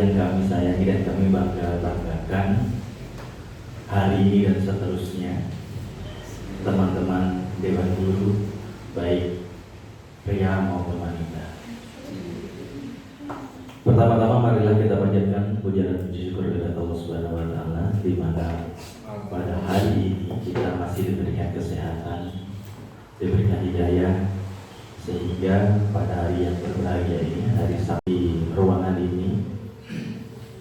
yang kami sayangi dan kami banggakan hari ini dan seterusnya, teman-teman Dewan Guru, baik pria maupun wanita. Pertama-tama marilah kita panjatkan puja dan puji syukur kepada Allah Subhanahu wa taala, di mana pada hari ini kita masih diberikan kesehatan, diberikan hidayah, sehingga pada hari yang berbahagia ini, hari Sabtu, di ruangan ini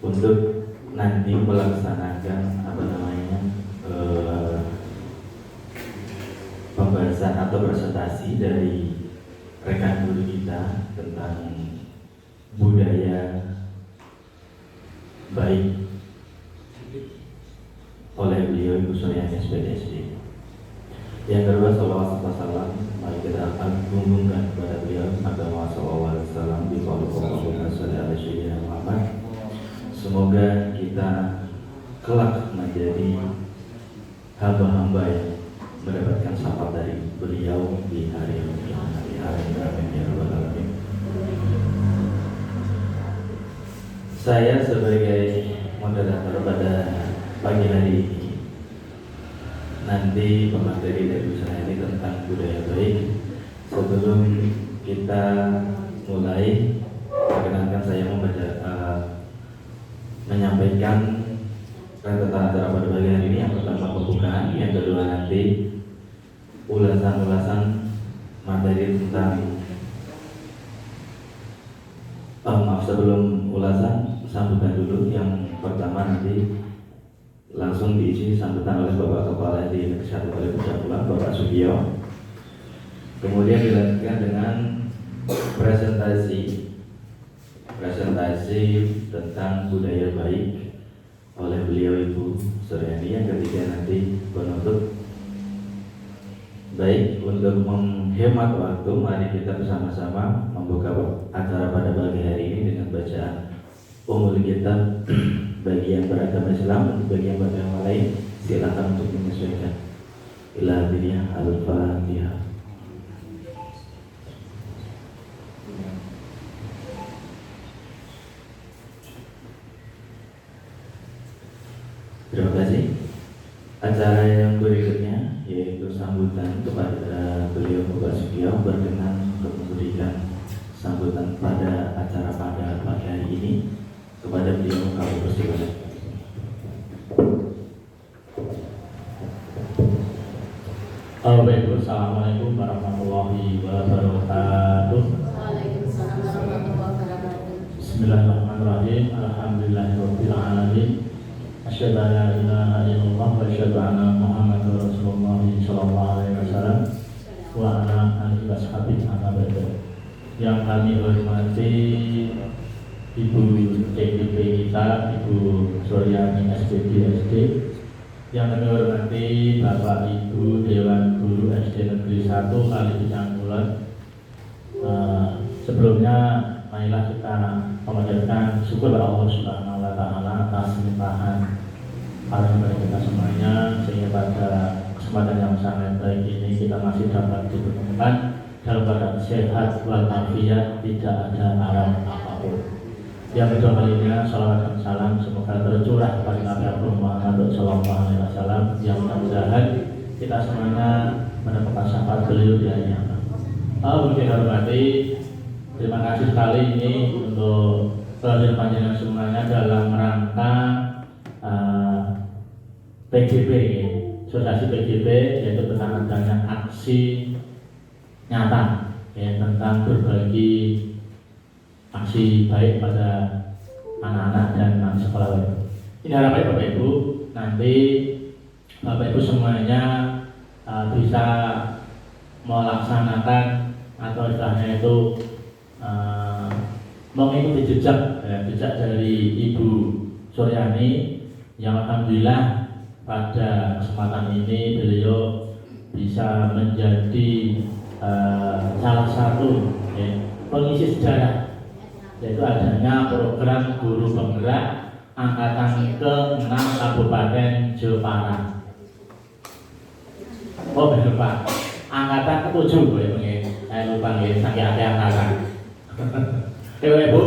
untuk nanti melaksanakan pembahasan atau presentasi dari rekan guru kita tentang budaya baik oleh beliau Ibu Suryani SPDSD. Yang kedua, salawat serta salam mari kita agungkan kepada beliau agama sallallahu alaihi wasallam di Allahumma Muhammad. Semoga kita kelak menjadi hamba-hamba yang mendapatkan syafaat dari beliau di hari kiamat. Amin ya rabbal alamin. Saya sebagai moderator pada pagi hari ini nanti pemateri dari usaha ini tentang budaya baik. Sebelum kita mulai, perkenankan saya menyampaikan tentang acara pada pagi hari ini. Yang pertama pembukaan, yang kedua nanti ulasan materi tentang sebelum ulasan sambutan dulu. Yang pertama nanti langsung diisi sambutan oleh Bapak Kepala di Kesehatan oleh Pulang Bapak Sugio. Kemudian dilanjutkan dengan presentasi tentang budaya baik oleh beliau Ibu Suryani. Yang ketiga nanti penutup. Baik, untuk menghemat waktu, mari kita bersama-sama membuka acara pada pagi hari ini dengan bacaan umul kitab bagi yang beragama Islam, untuk bagi yang beragama lain silakan untuk menyesuaikan. Ila akhirnya al-Fatihah. Terima kasih. Acara yang berikutnya yaitu sambutan kepada beliau Bapak Sugio, berkenan untuk memberikan sambutan pada acara pada pagi hari ini. Kepada beliau kami persilakan. Assalamualaikum warahmatullahi wabarakatuh. Waalaikumsalam warahmatullahi wabarakatuh. Bismillahirrahmanirrahim. Alhamdulillahirabbil alamin. Asyhadu an la ilaha illallah wa asyhadu anna Muhammadar Rasulullah sallallahu alaihi wasallam wa ala alihi washabihi amma ba'du. Yang kami hormati Ibu CDP kita, Ibu Suryani SPDSD. Yang kami hormati Bapak Ibu Dewan Guru SD Negeri 1 Kali Cangkulan. Sebelumnya marilah kita memanjatkan syukur kepada Allah Subhanahu wa taala atas limpahan kepada kita semuanya, sehingga pada kesempatan yang sangat baik ini kita masih dapat dipertemukan dalam keadaan sehat walafiat, tidak ada haram apapun. Yang kedua kalinya, salawat dan salam semoga tercurah kepada Nabi Muhammad sallallahu alaihi wasallam, yang mudah-mudahan kita semuanya mendapatkan syafaat beliau di hari kiamat. Mungkin hormati, terima kasih sekali ini untuk kehadiran panjenengan semuanya dalam rangka PGB, asosiasi PGB, yaitu tentang adanya aksi nyata tentang berbagi aksi baik pada anak-anak dan anak sekolah. Ini harapannya Bapak Ibu, nanti Bapak Ibu semuanya bisa melaksanakan atau istilahnya itu mengikuti jejak dari Ibu Suryani, yang alhamdulillah pada kesempatan ini beliau bisa menjadi salah satu pengisi sejarah, yaitu adanya program guru penggerak angkatan ke-6 Kabupaten Jepara. Oh benar Pak, angkatan ke-7 saya lupa saking ada angkatan. Ibu,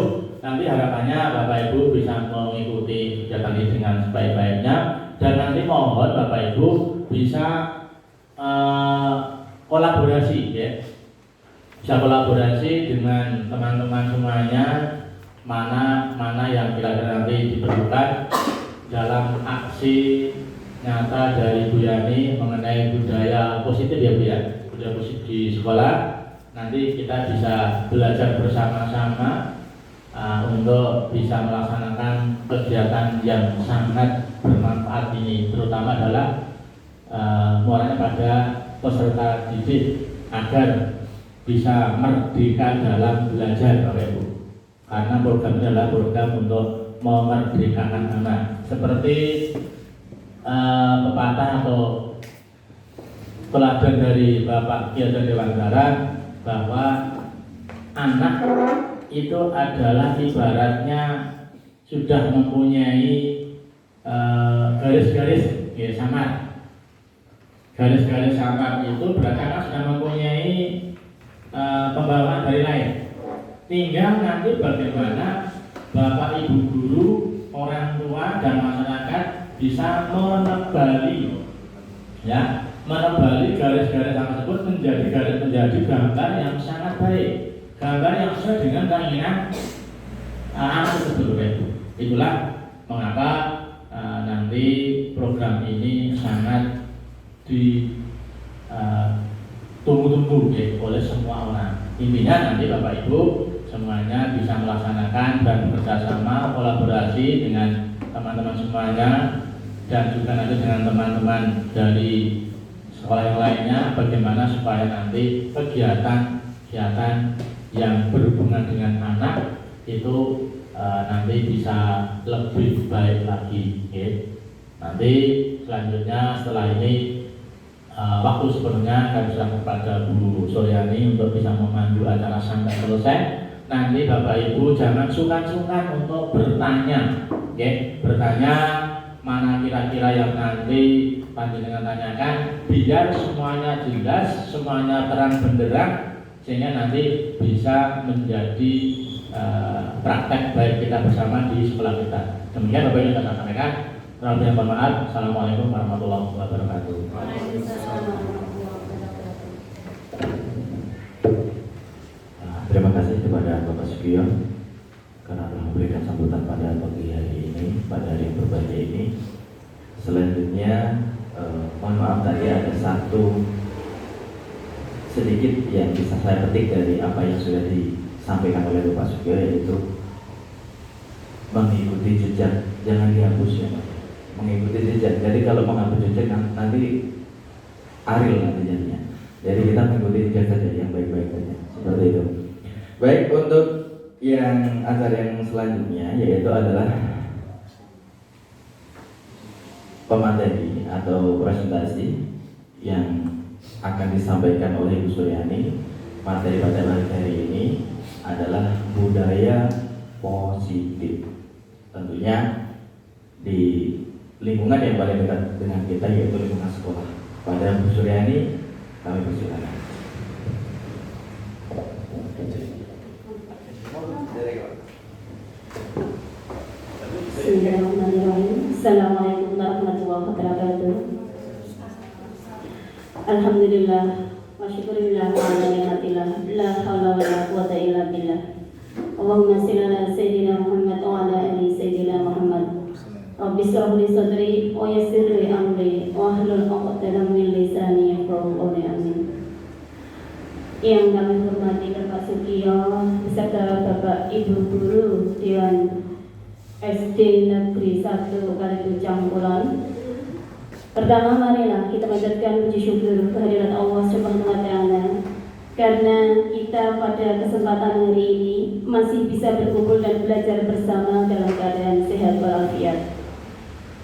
nanti harapannya Bapak Ibu bisa mengikuti kegiatan ini dengan sebaik-baiknya, dan nanti mohon Bapak Ibu bisa kolaborasi ya. Bisa kolaborasi dengan teman-teman semuanya, mana yang kira-kira nanti diperlukan dalam aksi nyata dari Bu Yani mengenai budaya positif ya Bu ya, budaya positif di sekolah. Nanti kita bisa belajar bersama-sama untuk bisa melaksanakan kegiatan yang sangat bermanfaat ini, terutama adalah muaranya pada peserta didik agar bisa merdeka dalam belajar Bapak Ibu, karena program ini adalah program untuk memerdekakan anak. Seperti pepatah atau teladan dari Bapak Ki Ageng Dewantara bahwa anak itu adalah ibaratnya sudah mempunyai garis-garis ya, samar. Garis-garis samar itu berarti anak sudah mempunyai pembawaan dari lain. Tinggal nanti bagaimana Bapak Ibu guru, orang tua dan masyarakat bisa menebali ya, menebali garis-garis tersebut menjadi gambar yang sangat baik, gambar yang sesuai dengan keinginan anak tersebut. Itulah mengapa nanti program ini sangat ditunggu-tunggu oleh semua orang. Intinya nanti Bapak Ibu semuanya bisa melaksanakan dan bekerjasama kolaborasi dengan teman-teman semuanya, dan juga nanti dengan teman-teman dari sekolah yang lainnya, bagaimana supaya nanti kegiatan yang berhubungan dengan anak itu nanti bisa lebih baik lagi. Nanti selanjutnya setelah ini waktu sepenuhnya kami serahkan kepada Bu Suryani untuk bisa memandu acara sampai selesai. Nanti Bapak Ibu jangan sungkan-sungkan untuk bertanya, bertanya mana kira-kira yang nanti panjenengan tanyakan, biar semuanya jelas, semuanya terang benderang, sehingga nanti bisa menjadi praktek baik kita bersama di sekolah kita. Demikian Bapak Ibu yang saya sampaikan. Terima kasih, maaf. Assalamualaikum warahmatullahi wabarakatuh. Terima kasih kepada Bapak Sugio karena telah memberikan sambutan pada pagi hari ini, pada hari yang berbahagia ini. Selanjutnya, mohon maaf tadi ada satu sedikit yang bisa saya petik dari apa yang sudah disampaikan oleh Bapak Sugio, yaitu mengikuti jejak, jangan dihapus ya Pak. Mengikuti jejak. Jadi kalau menghapus jejak nanti aril nanti jadinya. Jadi kita mengikuti jejak saja yang baik-baik saja. Seperti itu. Baik, untuk yang acara yang selanjutnya yaitu adalah pemateri atau presentasi yang akan disampaikan oleh Bu Suryani. Materi pada hari ini adalah budaya positif. Tentunya di lingkungan yang paling dekat dengan kita yaitu lingkungan sekolah. Pada Bu Suryani kami persilakan. Bismillahirrahmanirrahim. Assalamualaikum warahmatullahi wabarakatuh. Alhamdulillah wa syukurillah wa ala ni'matillah, la haula wa la quwwata illa billah. Allahumma shalli ala sayyidina Muhammad wa ala ali sayyidina Muhammad. Rabbi shrah li sadri wa yassir li amri wa hlul 'uqdatam min lisani yafqahu qawli. Amin. Yang kami hormati Bapak Sugio beserta Bapak Ibu Guru Dewan SD Negeri 1 Kaliducang Kulon. Pertama, marilah kita panjatkan puji syukur kehadirat Allah Subhanahu wa Ta'ala karena kita pada kesempatan hari ini masih bisa berkumpul dan belajar bersama dalam keadaan sehat walafiat.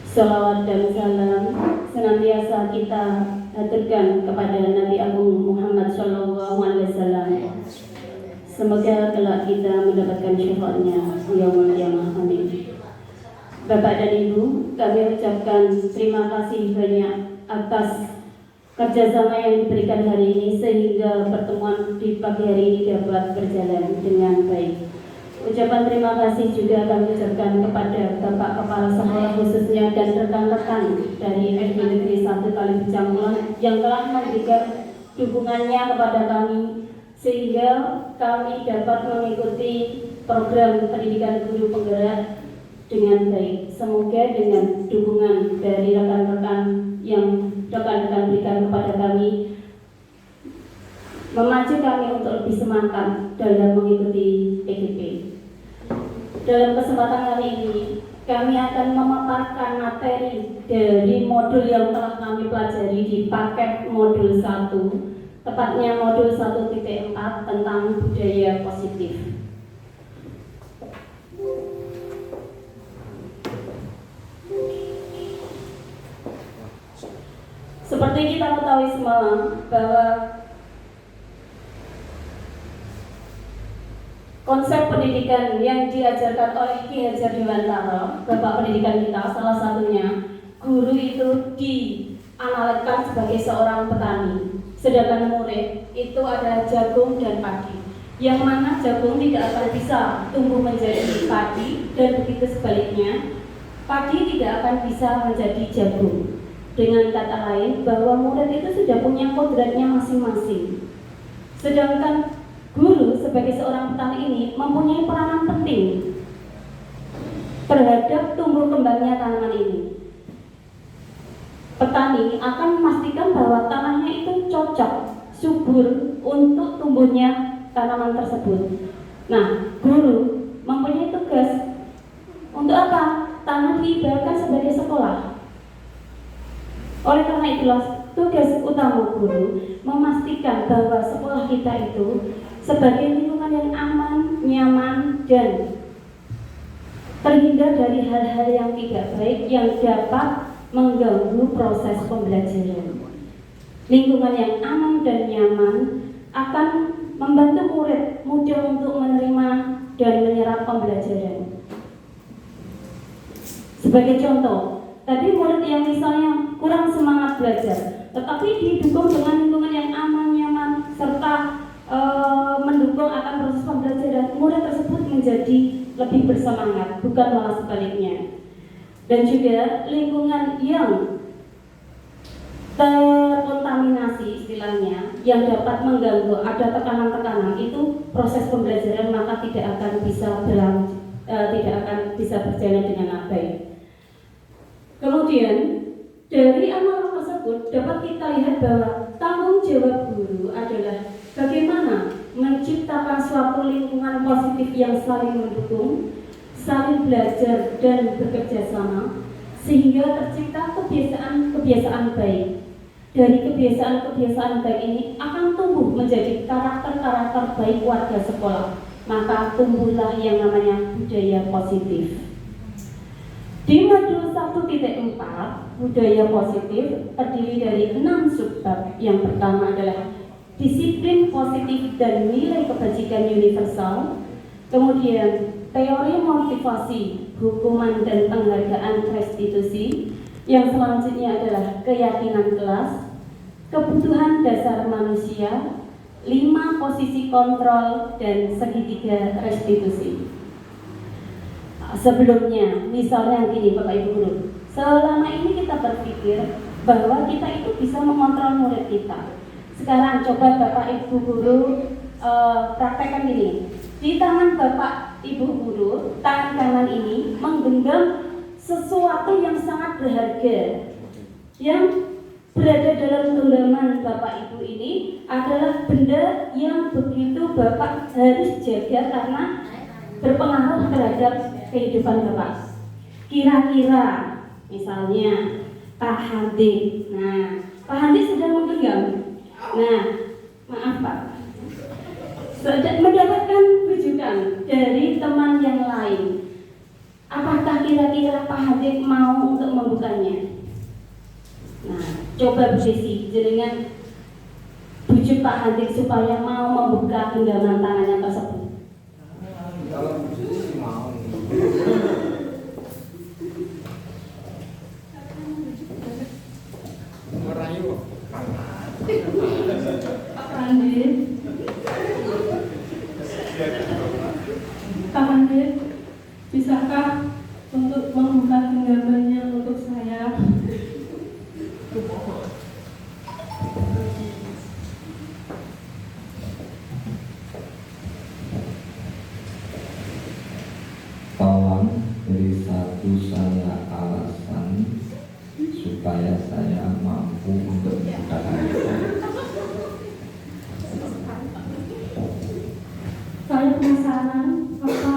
Salawat dan salam senantiasa kita haturkan kepada Nabi Agung Muhammad Sallallahu Alaihi Wasallam. Semoga kelak kita mendapatkan syafaatnya yaumul qiyamah. Amin. Bapak dan Ibu, kami ucapkan terima kasih banyak atas kerjasama yang diberikan hari ini sehingga pertemuan di pagi hari ini dapat berjalan dengan baik. Ucapan terima kasih juga kami ucapkan kepada Bapak Kepala Sekolah khususnya dan rekan-rekan dari SD Negeri 1 Kalibicangkulan yang telah memberikan dukungannya kepada kami sehingga kami dapat mengikuti program pendidikan guru penggerak dengan baik. Semoga dengan dukungan dari rekan-rekan yang rekan-rekan berikan kepada kami memacu kami untuk lebih semangat dalam mengikuti PGP. Dalam kesempatan kali ini, kami akan memaparkan materi dari modul yang telah kami pelajari di paket modul 1, tepatnya modul 1.4 tentang budaya positif. Seperti kita ketahui semua bahwa konsep pendidikan yang diajarkan oleh Ki Hajar Dewantara, Bapak pendidikan kita, salah satunya guru itu dianalogikan sebagai seorang petani, sedangkan murid itu adalah jagung dan padi, yang mana jagung tidak akan bisa tumbuh menjadi padi dan begitu sebaliknya padi tidak akan bisa menjadi jagung. Dengan kata lain, bahwa murid itu sudah punya kodratnya masing-masing, sedangkan guru sebagai seorang petani ini mempunyai peranan penting terhadap tumbuh kembangnya tanaman ini. Petani akan memastikan bahwa tanahnya itu cocok, subur untuk tumbuhnya tanaman tersebut. Nah, guru mempunyai tugas untuk apa? Tanah diibaratkan sebagai sekolah. Oleh karena itulah tugas utama guru memastikan bahwa sekolah kita itu sebagai lingkungan yang aman, nyaman, dan terhindar dari hal-hal yang tidak baik yang dapat mengganggu proses pembelajaran. Lingkungan yang aman dan nyaman akan membantu murid mudah untuk menerima dan menyerap pembelajaran. Sebagai contoh, tadi murid yang misalnya kurang semangat belajar, tetapi didukung dengan lingkungan yang aman, nyaman, serta mendukung akan proses pembelajaran, murid tersebut menjadi lebih bersemangat, bukan malah sebaliknya. Dan juga lingkungan yang terkontaminasi istilahnya, yang dapat mengganggu, ada tekanan-tekanan, itu proses pembelajaran maka tidak akan bisa berjalan dengan baik. Kemudian dari amalan tersebut dapat kita lihat bahwa tanggung jawab guru adalah bagaimana menciptakan suatu lingkungan positif yang saling mendukung, saling belajar dan bekerja sama, sehingga tercipta kebiasaan-kebiasaan baik. Dari kebiasaan-kebiasaan baik ini akan tumbuh menjadi karakter-karakter baik warga sekolah, maka tumbuhlah yang namanya budaya positif. Di modul 1.4, budaya positif terdiri dari 6 subbab. Yang pertama adalah disiplin positif dan nilai kebajikan universal. Kemudian teori motivasi, hukuman dan penghargaan restitusi. Yang selanjutnya adalah keyakinan kelas, kebutuhan dasar manusia, 5 posisi kontrol, dan segitiga restitusi. Sebelumnya, misalnya gini Bapak Ibu Guru, selama ini kita berpikir bahwa kita itu bisa mengontrol murid kita. Sekarang coba Bapak Ibu Guru praktekkan gini. Di tangan Bapak Ibu Guru, tangan kanan ini menggenggam sesuatu yang sangat berharga. Yang berada dalam genggaman Bapak Ibu ini adalah benda yang begitu Bapak harus jaga karena berpengaruh terhadap kehidupan Bapak. Kira-kira misalnya Pak Handi. Nah, Pak Handi sedang menggenggam. Nah, maaf Pak, mendapatkan rujukan dari teman yang lain. Apakah kira-kira Pak Handi mau untuk membukanya? Nah, coba Bu Desi, jenengan bujuk Pak Handi supaya mau membuka genggaman tangannya tersebut. Kalau Bu Desi mau. Merayu. Pak Handi. Kapan bisakah untuk membuka genggamannya untuk saya? Tolong beri satu saya alasan supaya saya mampu untuk membuka itu. Saya penasaran apa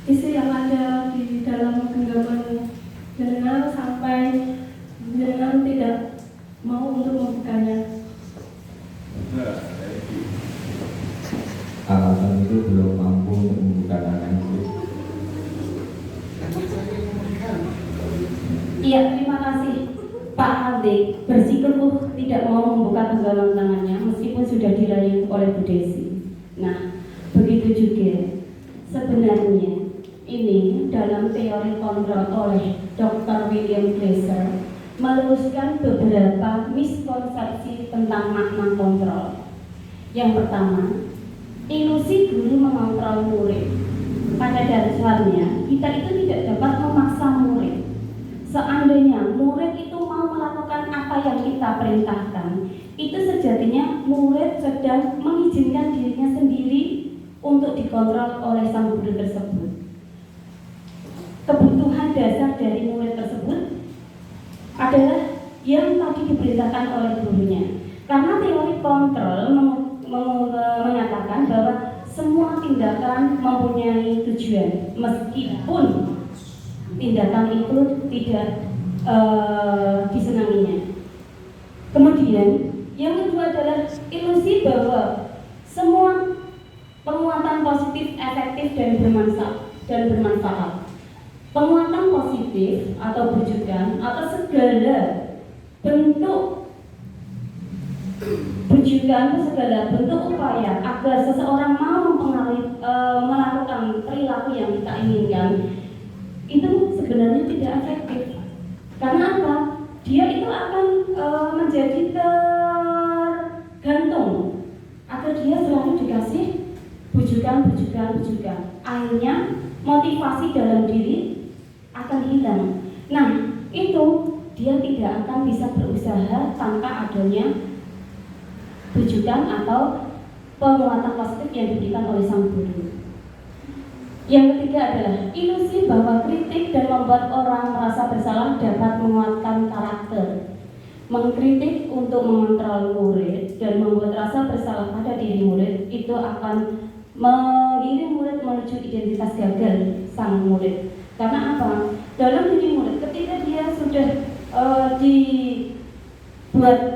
isi yang ada di dalam genggaman jenengan sampai jenengan tidak mau untuk membukanya. Alasan itu belum mampu untuk membuka itu. Iya, terima kasih Pak Alde. Bersikukuh tidak mau membuka genggaman tangannya meskipun sudah dirayu oleh Bu Desi. Nah, begitu juga sebenarnya ini dalam teori kontrol oleh Dr. William Glasser meluruskan beberapa miskonsepsi tentang makna kontrol. Yang pertama, ilusi guru mengontrol murid. Pada dasarnya, kita itu tidak dapat memaksa murid. Seandainya murid itu mau melakukan apa yang kita perintahkan, itu sejatinya murid sedang mengizinkan dirinya sendiri untuk dikontrol oleh sang guru tersebut. Kebutuhan dasar dari murid tersebut adalah yang tadi diperintahkan oleh gurunya. Karena teori kontrol menyatakan bahwa semua tindakan mempunyai tujuan, meskipun tindakan itu tidak disenanginya. Kemudian yang kedua adalah ilusi bahwa semua penguatan positif efektif dan bermanfaat. Penguatan positif atau bujukan atau segala bentuk bujukan itu segala bentuk upaya agar seseorang mau melakukan perilaku yang kita inginkan itu sebenarnya tidak efektif. Karena apa? Dia itu akan menjadi tergantung agar dia selalu dikasih bujukan. Akhirnya motivasi dalam diri akan hilang. Nah, itu dia tidak akan bisa berusaha tanpa adanya bujukan atau penguatan positif yang diberikan oleh sang guru. Yang ketiga adalah ilusi bahwa kritik dan membuat orang merasa bersalah dapat menguatkan karakter. Mengkritik untuk mengontrol murid dan membuat rasa bersalah pada diri murid itu akan mengirim murid menuju identitas gagal sang murid. Karena apa? Dalam diri murid ketika dia sudah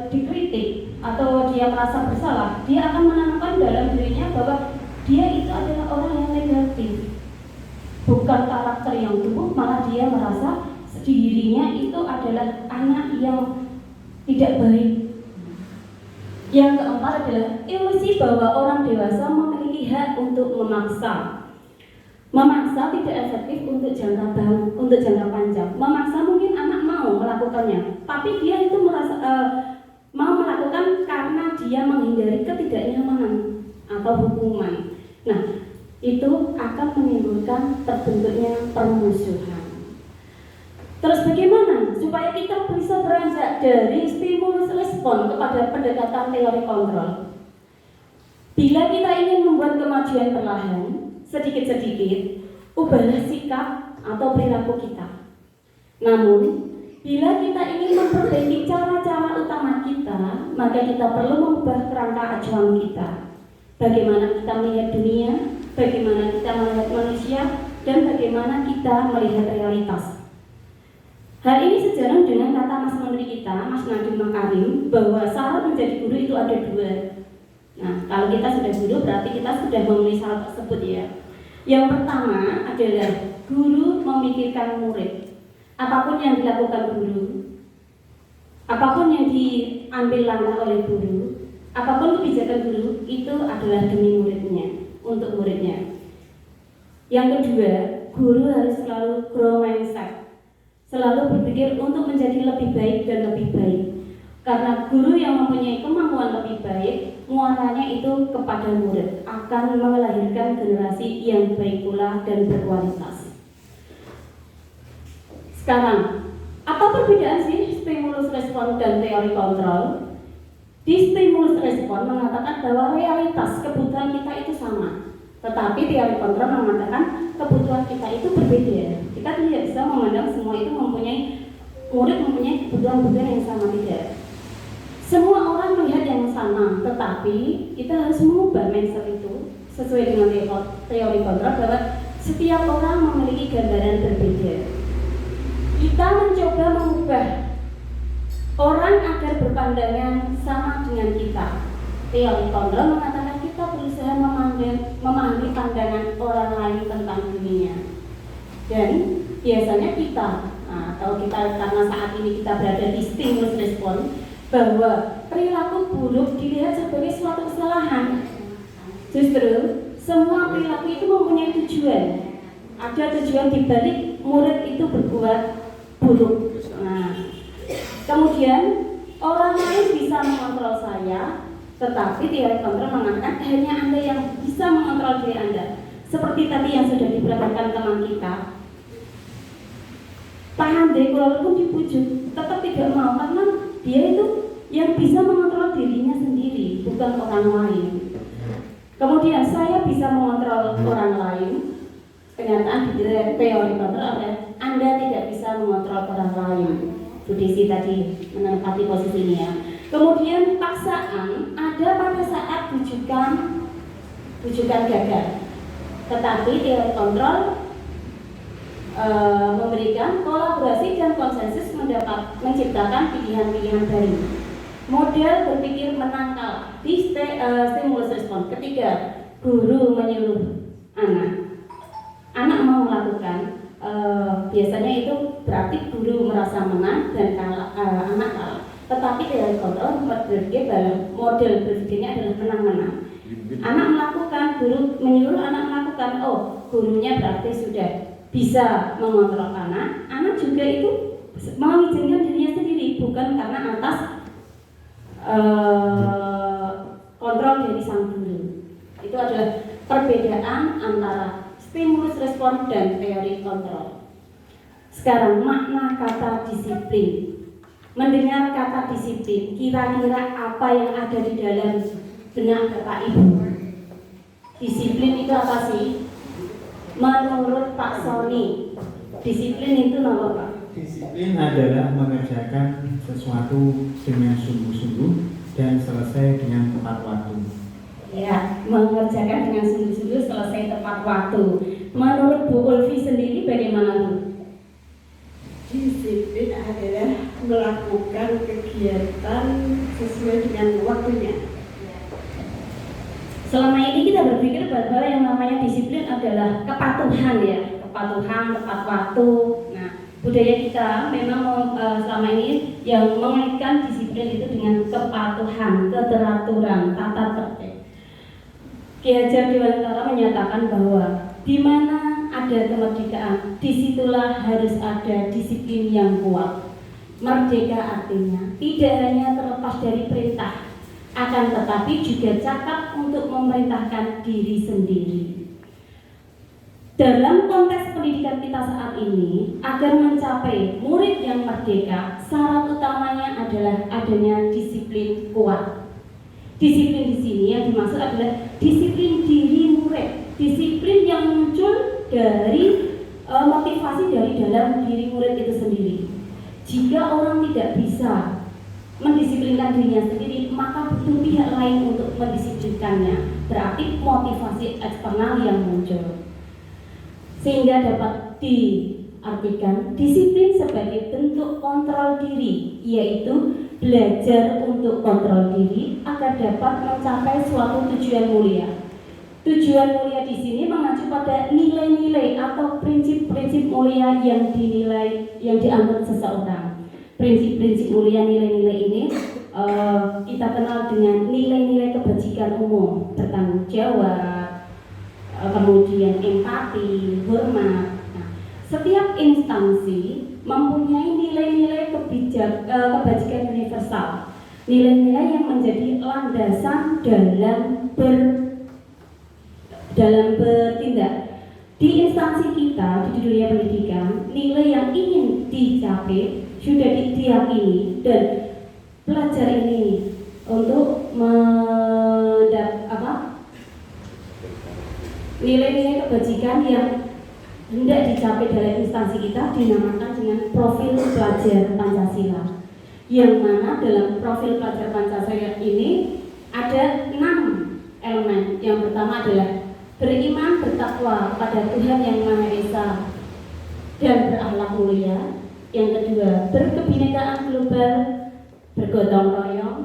dikritik atau dia merasa bersalah, dia akan menanamkan dalam dirinya bahwa dia itu adalah orang yang negatif, bukan karakter yang tumbuh, malah dia merasa dirinya itu adalah anak yang tidak baik. Yang keempat adalah ilusi bahwa orang dewasa memiliki hak untuk memaksa. Memaksa tidak efektif untuk jangka panjang. Memaksa mungkin anak mau melakukannya, tapi dia itu merasa mau melakukan karena dia menghindari ketidaknyamanan atau hukuman. Nah, itu akan menimbulkan terbentuknya permusuhan. Terus bagaimana supaya kita bisa beranjak dari stimulus respon kepada pendekatan teori kontrol? Bila kita ingin membuat kemajuan perlahan, sedikit-sedikit, ubahlah sikap atau perilaku kita. Namun, bila kita ingin memperbaiki cara-cara utama kita, maka kita perlu mengubah kerangka acuan kita. Bagaimana kita melihat dunia, bagaimana kita melihat manusia, dan bagaimana kita melihat realitas. Hal ini sejalan dengan kata Mas Menteri kita, Mas Nadiem Makarim, bahwa syarat menjadi guru itu ada dua. Nah, kalau kita sudah guru berarti kita sudah memenuhi syarat tersebut ya. Yang pertama adalah guru memikirkan murid. Apapun yang dilakukan guru, apapun yang diambil langkah oleh guru, apapun kebijakan guru itu adalah demi muridnya, untuk muridnya. Yang kedua, guru harus selalu grow mindset, selalu berpikir untuk menjadi lebih baik dan lebih baik. Karena guru yang mempunyai kemampuan lebih baik muaranya itu kepada murid, akan melahirkan generasi yang baik pula dan berkualitas. Sekarang, apa perbedaan sih stimulus respon dan teori kontrol? Di stimulus respon mengatakan bahwa realitas kebutuhan kita itu sama, tetapi teori kontrol mengatakan kebutuhan kita itu berbeda. Kita tidak bisa memandang semua itu murid mempunyai kebutuhan-kebutuhan yang sama, tidak. Semua orang melihat yang sama, tetapi kita harus mengubah mindset itu sesuai dengan teori kontrol bahwa setiap orang memiliki gambaran berbeda. Kita mencoba mengubah orang agar berpandangan sama dengan kita. Teori kontrol mengatakan kita berusaha memahami pandangan orang lain tentang dunia. Dan biasanya kita, atau kita karena saat ini kita berada di stimulus respon, bahwa perilaku buruk dilihat sebagai suatu kesalahan. Justru semua perilaku itu mempunyai tujuan. Ada tujuan dibalik murid itu berbuat buruk. Kemudian orang lain bisa mengontrol saya, tetapi teori kontrol mengatakan hanya Anda yang bisa mengontrol diri Anda. Seperti tadi yang sudah diperagakan teman kita, Pak Hande walaupun dipujuk tetap tidak mau karena dia itu yang bisa mengontrol dirinya sendiri, bukan orang lain. Kemudian saya bisa mengontrol orang lain. Kenyataan di teori kontrol adalah Anda tidak bisa mengontrol orang lain. Bu Desi tadi menempati posisi ini ya. Kemudian paksaan ada pada saat bujukan gagal. Tetapi teori kontrol memberikan kolaborasi dan konsensus menciptakan pilihan-pilihan baru. Model berpikir menangkal di stimulus respon. Ketiga, guru menyuruh anak mau melakukan, biasanya itu berarti guru merasa menang dan anak kalah. Tetapi teori kontrol model berpikirnya adalah menang-menang. Anak melakukan, guru menyuruh anak melakukan, gurunya berarti sudah bisa mengontrol anak juga itu mengizinkan dirinya sendiri, bukan karena atas kontrol dari sang guru. Itu adalah perbedaan antara stimulus respon dan teori kontrol. Sekarang makna kata disiplin. Mendengar kata disiplin, kira-kira apa yang ada di dalam benak Bapak Ibu? Disiplin itu apa sih? Menurut Pak Sony, disiplin itu apa Pak? Disiplin adalah mengerjakan sesuatu dengan sungguh-sungguh dan selesai dengan tepat waktu. Ya, mengerjakan dengan sungguh-sungguh selesai tepat waktu. Menurut Bu Ulfi sendiri bagaimana Bu? Disiplin adalah melakukan kegiatan sesuai dengan waktunya. Selama ini kita berpikir bahwa yang namanya disiplin adalah kepatuhan ya, kepatuhan tepat waktu. Nah, budaya kita memang selama ini yang mengaitkan disiplin itu dengan kepatuhan, keteraturan, tata tertib. Ki Hajar Dewantara menyatakan bahwa di mana ada kemerdekaan, disitulah harus ada disiplin yang kuat. Merdeka artinya tidak hanya terlepas dari perintah, akan tetapi juga cakap untuk memerintahkan diri sendiri. Dalam konteks pendidikan kita saat ini, agar mencapai murid yang merdeka, syarat utamanya adalah adanya disiplin kuat. Disiplin di sini yang dimaksud adalah disiplin diri murid, disiplin yang muncul dari motivasi dari dalam diri murid itu sendiri. Jika orang tidak bisa mendisiplinkan dirinya sendiri, maka butuh pihak lain untuk mendisiplinkannya. Berarti motivasi eksternal yang muncul. Sehingga dapat diartikan disiplin sebagai bentuk kontrol diri, yaitu belajar untuk kontrol diri agar dapat mencapai suatu tujuan mulia. Tujuan mulia di sini mengacu pada nilai-nilai atau prinsip-prinsip mulia yang dianut seseorang. Prinsip-prinsip mulia, nilai-nilai ini kita kenal dengan nilai-nilai kebajikan umum, bertanggung jawab, kemudian empati, hormat. Nah, setiap instansi mempunyai nilai-nilai kebajikan universal. Nilai-nilai yang menjadi landasan dalam bertindak. Di instansi kita di dunia pendidikan, nilai yang ingin dicapai sudah diyakini dan pelajar ini untuk nilai-nilai kebajikan yang hendak dicapai dalam instansi kita dinamakan dengan profil pelajar Pancasila. Yang mana dalam profil pelajar Pancasila ini ada 6 elemen. Yang pertama adalah beriman bertakwa pada Tuhan Yang Maha Esa dan berakhlak mulia. Yang kedua, berkebinekaan global, bergotong royong,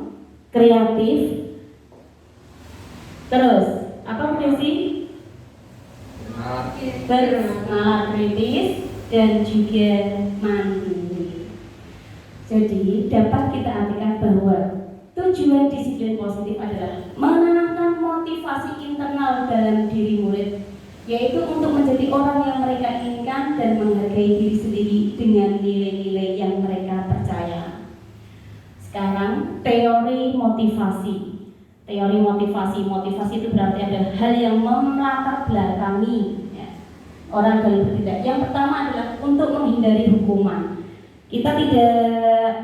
kreatif. Terus, apa sih? Bernalar kritis dan juga mandiri. Jadi dapat kita artikan bahwa tujuan disiplin positif adalah menanamkan motivasi internal dalam diri murid, yaitu untuk menjadi orang yang mereka inginkan dan menghargai diri sendiri dengan nilai-nilai yang mereka percaya. Sekarang teori motivasi. Teori motivasi itu berarti ada hal yang melatar belakangi orang dalam bertindak. Yang pertama adalah untuk menghindari hukuman. Kita tidak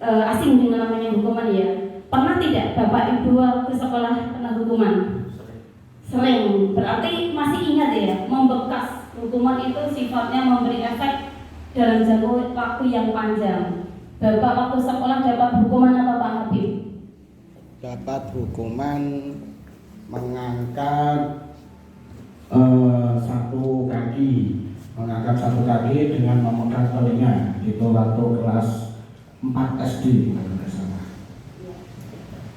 asing dengan namanya hukuman ya. Pernah tidak Bapak Ibu waktu sekolah kena hukuman? Sering. Berarti masih ingat ya, membekas. Hukuman itu sifatnya memberi efek dalam jangka waktu yang panjang. Bapak waktu sekolah dapat hukuman apa Pak Habib? Dapat hukuman mengangkat satu kaki dengan memegang telinga. Itu waktu kelas 4 SD kalau tidak salah.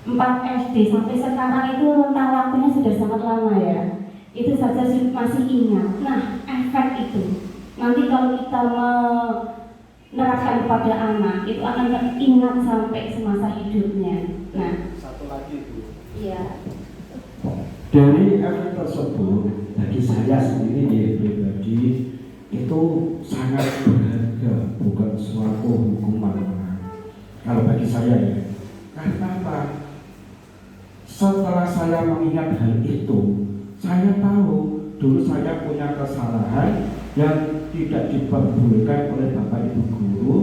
4 SD sampai sekarang itu rentang waktunya sudah sangat lama ya. Itu saja masih ingat. Nah, efek itu nanti kalau kita menerapkan kepada anak itu akan teringat sampai semasa hidupnya. Nah, satu lagi Bu. iya. Dari efek tersebut, bagi saya sendiri ya pribadi itu sangat berharga, bukan suatu hukuman. Kalau bagi saya ya, karena apa? Setelah saya mengingat hal itu, saya tahu dulu saya punya kesalahan yang tidak diperbolehkan oleh Bapak Ibu guru,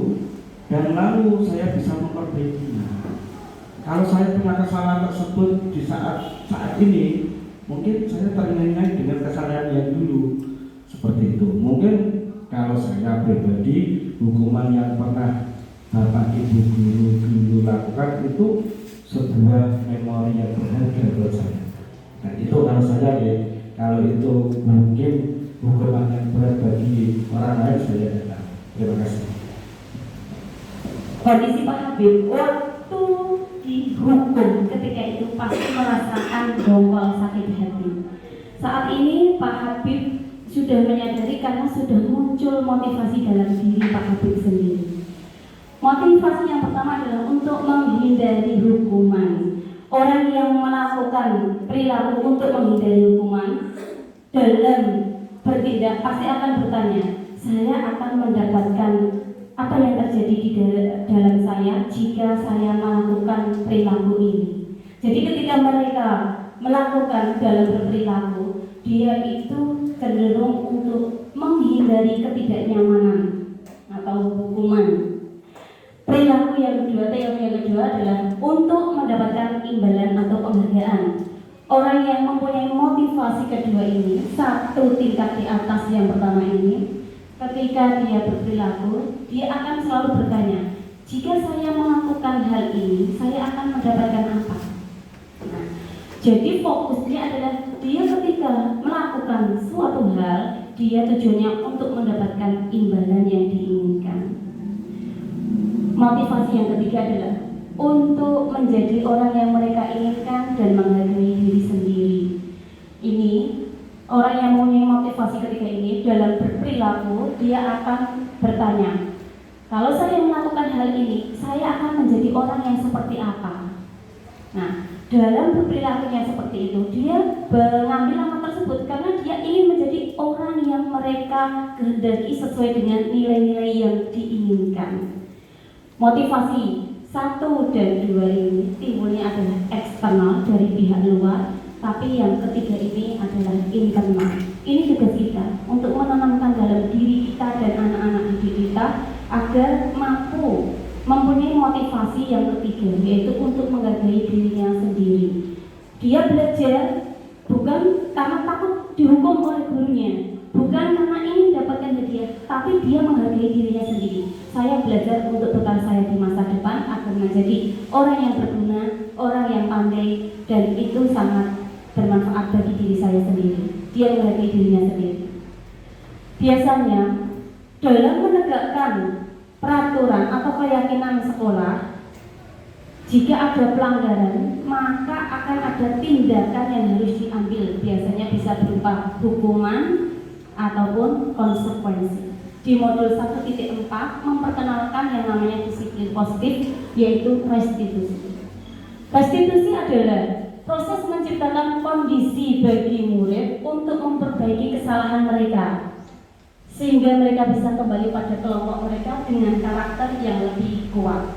dan lalu saya bisa memperbaikinya. Kalau saya punya kesalahan tersebut di saat ini, mungkin saya teringat dengan kesalahan yang dulu seperti itu. Mungkin kalau saya pribadi, hukuman yang pernah Bapak Ibu guru dulu lakukan itu sebuah memori yang berharga buat saya. Nah itu kalau saya ya, kalau itu mungkin hukuman yang berat bagi orang lain, saya tidak tahu. Terima kasih. Kondisi Pak Habib waktu dihukum ketika itu pasti merasakan dongkol sakit hati. Saat ini Pak Habib sudah menyadari karena sudah muncul motivasi dalam diri Pak Habib sendiri. Motivasi yang pertama adalah untuk menghindari hukuman. Orang yang melakukan perilaku untuk menghindari hukuman dalam bertindak pasti akan bertanya, saya akan mendapatkan apa yang terjadi di dalam saya jika saya melakukan perilaku ini. Jadi ketika mereka melakukan dalam berperilaku, dia itu cenderung untuk menghindari ketidaknyamanan atau hukuman. Perilaku yang kedua, teori yang kedua adalah untuk mendapatkan imbalan atau penghargaan. Orang yang mempunyai motivasi kedua ini, satu tingkat di atas yang pertama ini, ketika dia berperilaku, dia akan selalu bertanya, jika saya melakukan hal ini, saya akan mendapatkan apa? Nah, jadi fokusnya adalah dia ketika melakukan suatu hal, dia tujuannya untuk mendapatkan imbalan yang diinginkan. Motivasi yang ketiga adalah untuk menjadi orang yang mereka inginkan dan menghargai diri sendiri. Ini orang yang mempunyai motivasi ketiga ini dalam berperilaku, dia akan bertanya, kalau saya melakukan hal ini, saya akan menjadi orang yang seperti apa? Nah, dalam berperilakunya seperti itu, dia mengambil langkah tersebut karena dia ingin menjadi orang yang mereka kehendaki sesuai dengan nilai-nilai yang diinginkan. Motivasi 1 dan 2 ini timbulnya adalah eksternal dari pihak luar, tapi yang ketiga ini adalah internal. Ini tugas kita untuk menanamkan dalam diri kita dan anak-anak didik kita agar mampu mempunyai motivasi yang ketiga, yaitu untuk menghargai dirinya sendiri. Dia belajar bukan karena takut dihukum oleh gurunya, bukan karena ingin dapatkan hadiah, tapi dia menghargai dirinya sendiri. Saya belajar untuk bekal saya di masa depan agar menjadi orang yang berguna, orang yang pandai, dan itu sangat bermanfaat bagi diri saya sendiri. Dia menghargai dirinya sendiri. Biasanya dalam menegakkan peraturan atau keyakinan sekolah, jika ada pelanggaran, maka akan ada tindakan yang harus diambil. Biasanya bisa berupa hukuman ataupun konsekuensi. Di modul 1.4 memperkenalkan yang namanya disiplin positif, yaitu restitusi. Restitusi adalah proses menciptakan kondisi bagi murid untuk memperbaiki kesalahan mereka, sehingga mereka bisa kembali pada kelompok mereka dengan karakter yang lebih kuat.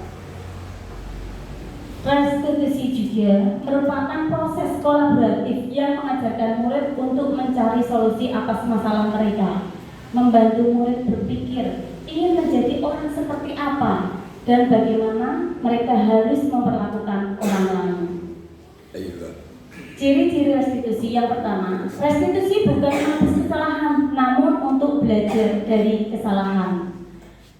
Restitusi juga merupakan proses kolaboratif yang mengajarkan murid untuk mencari solusi atas masalah mereka, membantu murid berpikir ingin menjadi orang seperti apa dan bagaimana mereka harus memperlakukan orang lain. Ciri-ciri restitusi yang pertama, restitusi bukan menghapus kesalahan, namun untuk belajar dari kesalahan.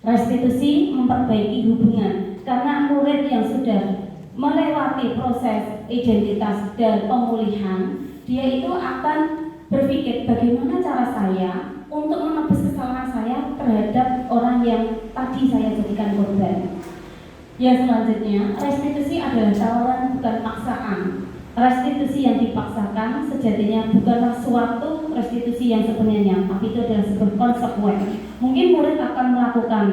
Restitusi memperbaiki hubungan, karena murid yang sudah melewati proses identitas dan pemulihan, dia itu akan berpikir bagaimana cara saya untuk menebus kesalahan saya terhadap orang yang tadi saya jadikan korban. Yang selanjutnya, restitusi adalah tawaran bukan paksaan. Restitusi yang dipaksakan sejatinya bukanlah suatu restitusi yang sebenarnya, tapi itu adalah sebuah konsekuensi. Mungkin murid akan melakukan,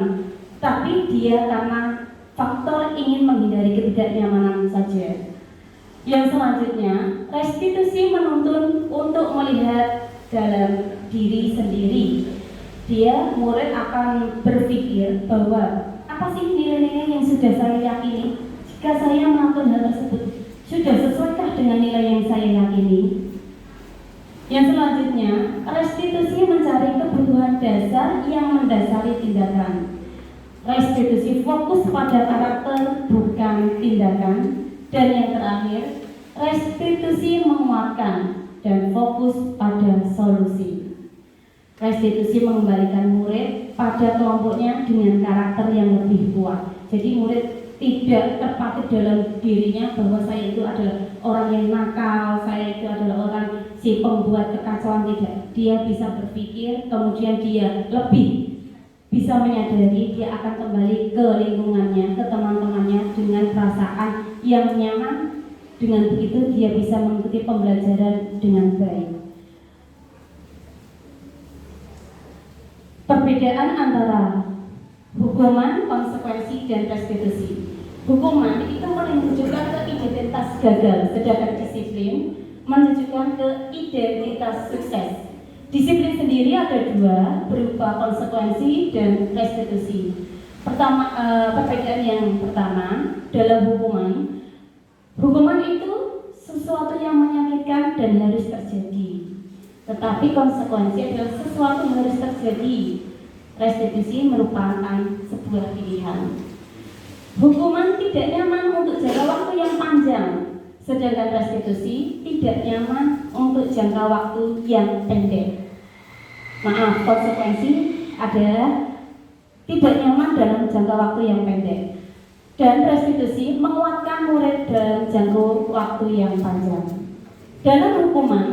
tapi dia karena faktor ingin menghindari ketidaknyamanan saja. Yang selanjutnya, restitusi menuntun untuk melihat dalam diri sendiri. Dia, murid akan berpikir bahwa apa sih nilai-nilai yang sudah saya yakini? Jika saya melakukan hal tersebut, sudah sesuaikah dengan nilai yang saya yakini? Yang selanjutnya, restitusi mencari kebutuhan dasar yang mendasari tindakan. Restitusi fokus pada karakter bukan tindakan. Dan yang terakhir, restitusi menguatkan dan fokus pada solusi. Restitusi mengembalikan murid pada kelompoknya dengan karakter yang lebih kuat. Jadi murid tidak terpaku dalam dirinya bahwa saya itu adalah orang yang nakal, saya itu adalah orang si pembuat kekacauan. Tidak, dia bisa berpikir, kemudian dia lebih bisa menyadari, dia akan kembali ke lingkungannya, ke teman-temannya dengan perasaan yang nyaman. Dengan begitu dia bisa mengikuti pembelajaran dengan baik. Perbedaan antara hukuman, konsekuensi, dan restitusi. Hukuman itu menunjukkan ke identitas gagal, sedangkan disiplin menunjukkan ke identitas sukses. Disiplin sendiri ada dua, berupa konsekuensi dan restitusi. Pertama, perbedaan yang pertama dalam hukuman itu sesuatu yang menyakitkan dan harus terjadi. Tetapi konsekuensi adalah sesuatu yang harus terjadi. Restitusi merupakan sebuah pilihan. Hukuman tidak nyaman untuk jangka waktu yang panjang, sedangkan restitusi tidak nyaman untuk jangka waktu yang pendek. Maaf, konsekuensi adalah tidak nyaman dalam jangka waktu yang pendek, dan restitusi menguatkan murid dalam jangka waktu yang panjang. Dalam hukuman,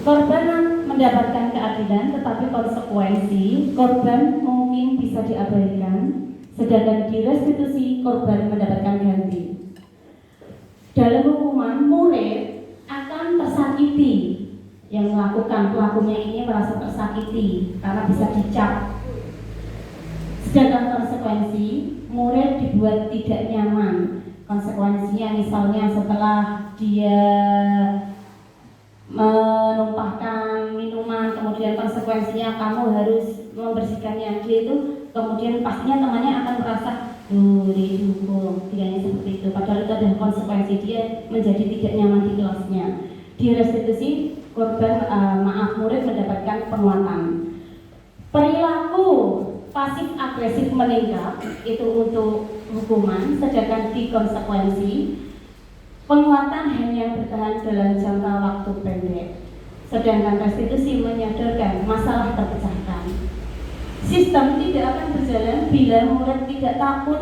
korban mendapatkan keadilan, tetapi konsekuensi korban mungkin bisa diabaikan, sedangkan di restitusi korban mendapatkan ganti. Dalam hukuman, murid akan tersakiti. Yang melakukan pelakunya ini merasa tersakiti karena bisa dicap. Sedangkan konsekuensi, murid dibuat tidak nyaman. Konsekuensinya misalnya setelah dia menumpahkan minuman, kemudian konsekuensinya kamu harus membersihkannya, dia itu kemudian pastinya temannya akan merasa dihukum, tidaknya seperti itu. Padahal itu adalah konsekuensi dia menjadi tidak nyaman di kelasnya. Di restitusi korban murid mendapatkan penguatan. Perilaku pasif agresif meningkat itu untuk hukuman, sedangkan di konsekuensi penguatan hanya bertahan dalam jangka waktu pendek. Sedangkan restitusi menyadarkan masalah terpecahkan. Sistem tidak akan berjalan bila murid tidak takut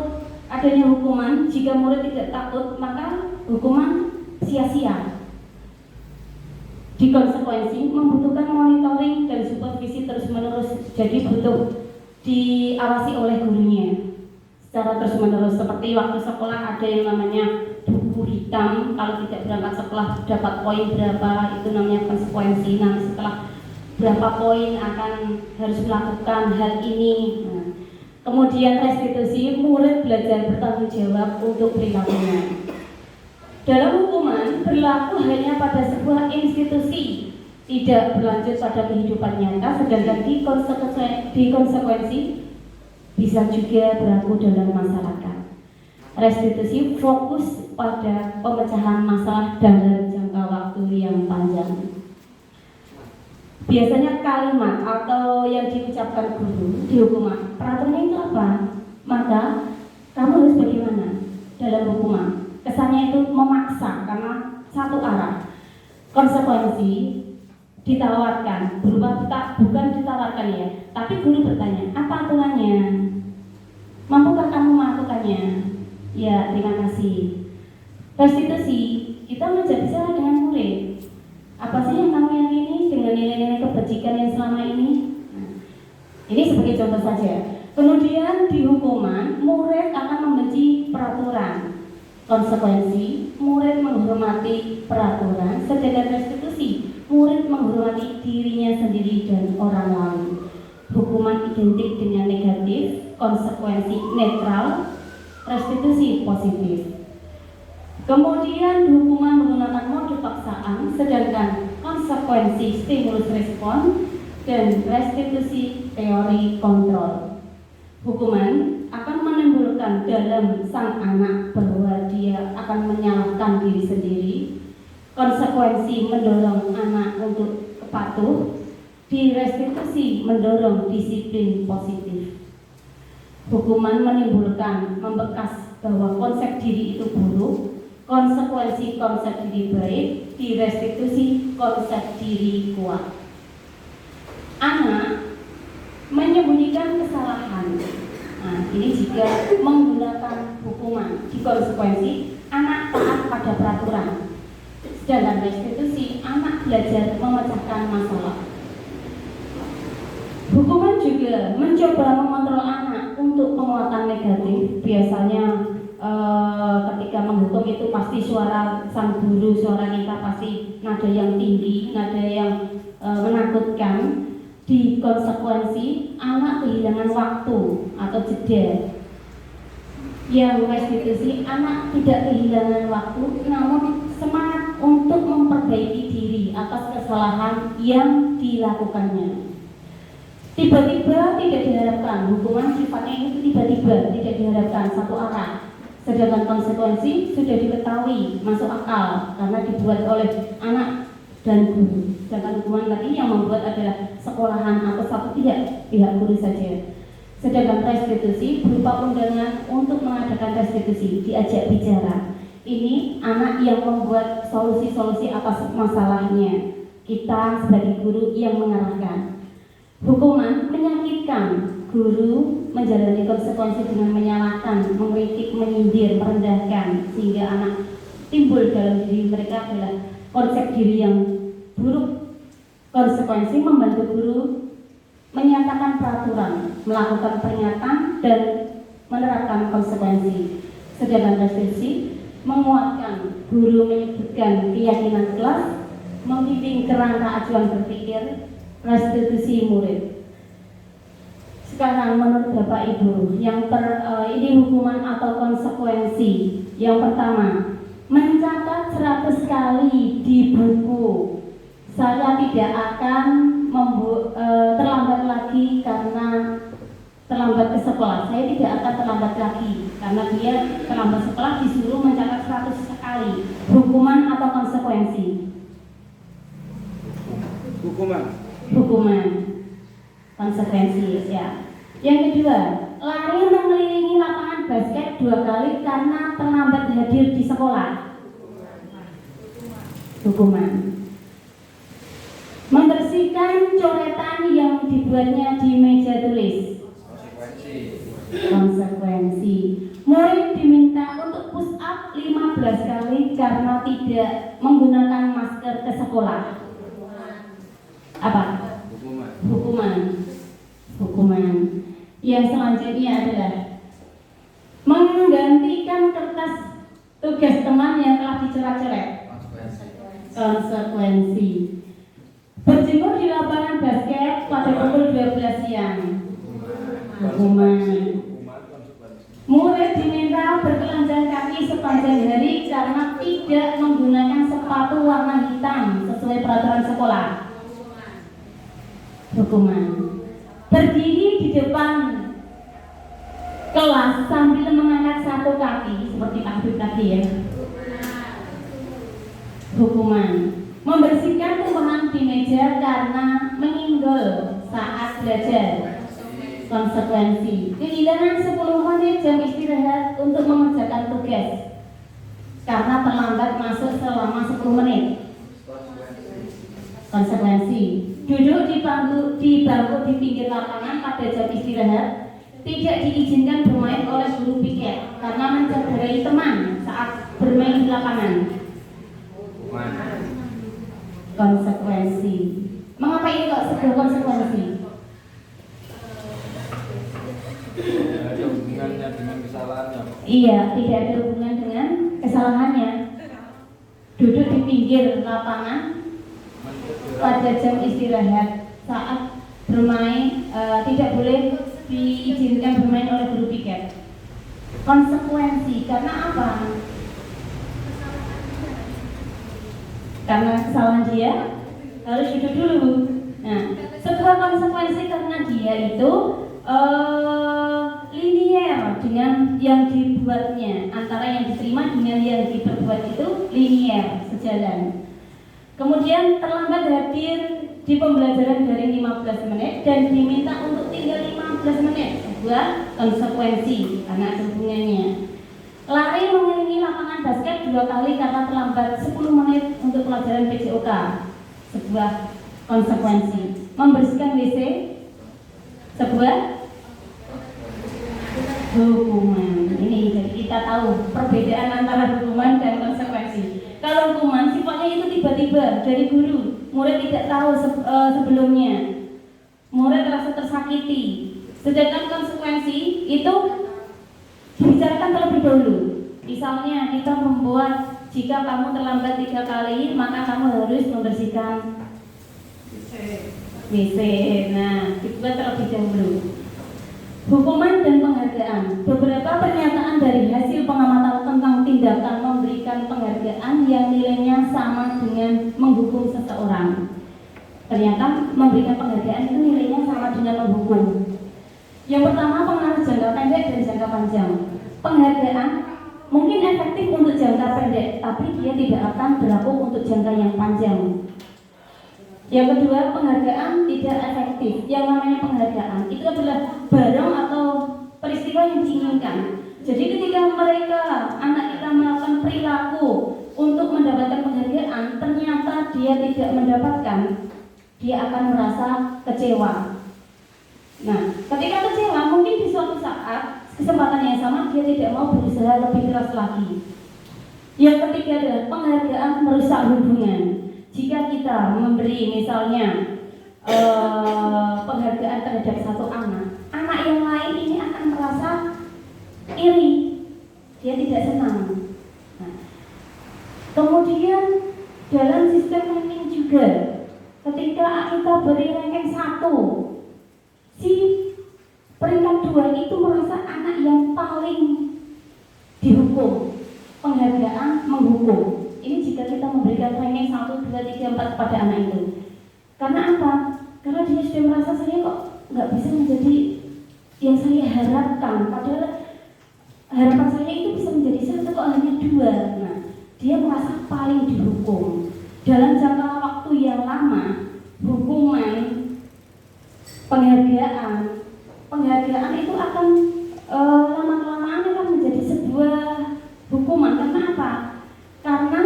adanya hukuman. Jika murid tidak takut, maka hukuman sia-sia. Di konsekuensi membutuhkan monitoring dan supervisi terus-menerus, jadi butuh diawasi oleh gurunya secara terus-menerus. Seperti waktu sekolah ada yang namanya buku hitam, kalau tidak berangkat sekolah dapat poin berapa, itu namanya konsekuensi. Nah, setelah berapa poin akan harus melakukan hal ini. Nah, kemudian restitusi, murid belajar bertanggung jawab untuk perilakunya. Dalam hukuman berlaku hanya pada sebuah institusi, tidak berlanjut pada kehidupan nyata, sedangkan di konsekuensi bisa juga berlaku dalam masyarakat. Restitusi fokus pada pemecahan masalah dalam jangka waktu yang panjang. Biasanya kalimat atau yang diucapkan guru di hukuman, peraturannya itu apa? Maka kamu harus bagaimana dalam hukuman? Kesannya itu memaksa karena satu arah. Konsekuensi ditawarkan, berupa bukan ditawarkan ya, tapi guru bertanya, apa aturannya? Mampukah kamu melakukannya? Ya, terima kasih. Restitusi, kita berbicara dengan murid. Apa sih yang kamu yakini dengan nilai-nilai kebajikan yang selama ini? Nah, ini sebagai contoh saja. Kemudian di hukuman, murid akan membenci peraturan. Konsekuensi, murid menghormati peraturan, sedangkan restitusi, murid menghormati dirinya sendiri dan orang lain. Hukuman identik dengan negatif, konsekuensi netral, restitusi positif. Kemudian hukuman menggunakan mode paksaan, sedangkan konsekuensi stimulus respon, dan restitusi teori kontrol. Hukuman akan menimbulkan dalam sang anak bahwa dia akan menyalahkan diri sendiri. Konsekuensi mendorong anak untuk patuh. Di restitusi mendorong disiplin positif. Hukuman menimbulkan membekas bahwa konsep diri itu buruk. Konsekuensi konsep diri baik. Di restitusi konsep diri kuat. Anak menyembunyikan kesalahan. Nah, ini jika menggunakan hukuman. Di konsekuensi, anak taat pada peraturan. Sedangkan restitusi, anak belajar memecahkan masalah. Hukuman juga mencoba mengontrol anak untuk penguatan negatif. Biasanya ketika menghukum itu pasti suara sang guru, suara kita pasti nada yang tinggi, nada yang menakutkan. Di konsekuensi, anak kehilangan waktu atau jeda. Yang restitusi, anak tidak kehilangan waktu, namun semangat untuk memperbaiki diri atas kesalahan yang dilakukannya. Tiba-tiba tidak diharapkan, hukuman sifatnya itu tiba-tiba, tidak diharapkan, satu arah. Sedangkan konsekuensi sudah diketahui, masuk akal, karena dibuat oleh anak dan guru. Sedangkan hukuman tadi yang membuat adalah sekolahan atau satu pihak guru saja. Sedangkan restitusi berupa undangan untuk mengadakan restitusi, diajak bicara. Ini anak yang membuat solusi-solusi atas masalahnya. Kita sebagai guru yang mengarahkan. Hukuman menyakitkan, guru menjalani konsekuensi dengan menyalahkan, mengkritik, menyindir, merendahkan, sehingga anak timbul dalam diri mereka adalah konsep diri yang buruk. Konsekuensi membantu guru menyatakan peraturan, melakukan peringatan, dan menerapkan konsekuensi. Sedangkan restitusi menguatkan, guru menyebutkan keyakinan kelas, membimbing kerangka acuan berpikir, restitusi murid. Sekarang menurut Bapak Ibu, ini hukuman atau konsekuensi. Yang pertama, mencatat 100 kali di buku. Saya tidak akan terlambat lagi karena terlambat ke sekolah, saya tidak akan terlambat lagi karena dia terlambat sekolah disuruh mencatat 100 sekali. Hukuman atau konsekuensi? Hukuman. Konsekuensi ya. Yang kedua, lari mengelilingi lapangan basket 2 kali karena terlambat hadir di sekolah. Hukuman. Membersihkan coretan yang dibuatnya di meja tulis. Konsekuensi. Murid diminta untuk push up 15 kali karena tidak menggunakan masker ke sekolah. Apa? Hukuman. Yang selanjutnya adalah menggantikan kertas tugas teman yang telah dicoret-coret. Konsekuensi. Berjemur di lapangan basket pada pukul 12 siang. Hukuman. Murid diminta bertelanjang kaki sepanjang hari karena tidak menggunakan sepatu warna hitam sesuai peraturan sekolah. Hukuman. Berdiri di depan kelas sambil mengangkat satu kaki seperti takbir tadi ya. Hukuman. Membersihkan tumpahan di meja karena menyenggol saat belajar. Konsekuensi. Kehilangan 10 menit jam istirahat untuk mengerjakan tugas karena terlambat masuk selama 10 menit. Konsekuensi. Duduk di bangku di pinggir lapangan pada jam istirahat, tidak diizinkan bermain oleh guru piket karena mencederai teman saat bermain di lapangan. Konsekuensi. Mengapa ini kok sebuah konsekuensi? Ada hubungannya dengan kesalahannya. Iya, tidak ada hubungan dengan kesalahannya. Duduk di pinggir lapangan pada jam istirahat saat bermain tidak boleh diizinkan bermain oleh guru piket. Konsekuensi karena apa? Karena kesalahan dia harus duduk dulu. Nah, sebuah konsekuensi karena dia itu linier dengan yang dibuatnya, antara yang diterima dengan yang diperbuat itu linier, sejalan. Kemudian terlambat hadir di pembelajaran daring 15 menit dan diminta untuk tinggal 15 menit, sebuah konsekuensi karena ada hubungannya. Lari mengelilingi lapangan basket 2 kali karena terlambat 10 menit untuk pelajaran PJOK, sebuah konsekuensi. Membersihkan WC, sebuah hukuman. Ini jadi kita tahu perbedaan antara hukuman dan konsekuensi. Kalau hukuman sifatnya itu tiba-tiba dari guru, murid tidak tahu sebelumnya, murid terasa tersakiti. Sedangkan konsekuensi itu dibicarakan terlebih dahulu. Misalnya kita membuat jika kamu terlambat 3 kali maka kamu harus membersihkan WC. Nah, dibuat terlebih dahulu. Hukuman dan penghargaan. Beberapa pernyataan dari hasil pengamatan tentang tindakan memberikan penghargaan yang nilainya sama dengan menghukum seseorang. Ternyata memberikan penghargaan itu nilainya sama dengan menghukum. Yang pertama, pengaruh jangka pendek dan jangka panjang. Penghargaan mungkin efektif untuk jangka pendek, tapi dia tidak akan berlaku untuk jangka yang panjang. Yang kedua, penghargaan tidak efektif. Yang namanya penghargaan itu adalah barang atau peristiwa yang diinginkan. Jadi ketika mereka, anak kita melakukan perilaku untuk mendapatkan penghargaan, ternyata dia tidak mendapatkan, dia akan merasa kecewa. Nah, ketika kecewa, mungkin di suatu saat, kesempatan yang sama, dia tidak mau berusaha lebih keras lagi. Yang ketiga adalah penghargaan merusak hubungan. Jika kita memberi misalnya penghargaan terhadap satu anak, anak yang lain ini akan merasa iri, dia tidak senang. Nah, kemudian dalam sistem ranking juga, ketika kita beri ranking 1, si peringkat 2 itu merasa anak yang paling dihukum, penghargaan menghukum. Ini jika kita memberikan ranking 1, 2, 3, 4 pada anak itu. Karena apa? Karena dia sudah merasa saya kok nggak bisa menjadi yang saya harapkan, padahal harapan saya itu bisa menjadi satu kok hanya 2. Nah, dia merasa paling dihukum dalam jangka waktu yang lama. Hukuman, penghargaan itu akan lama-kelamaan akan menjadi sebuah hukuman. Kenapa? Karena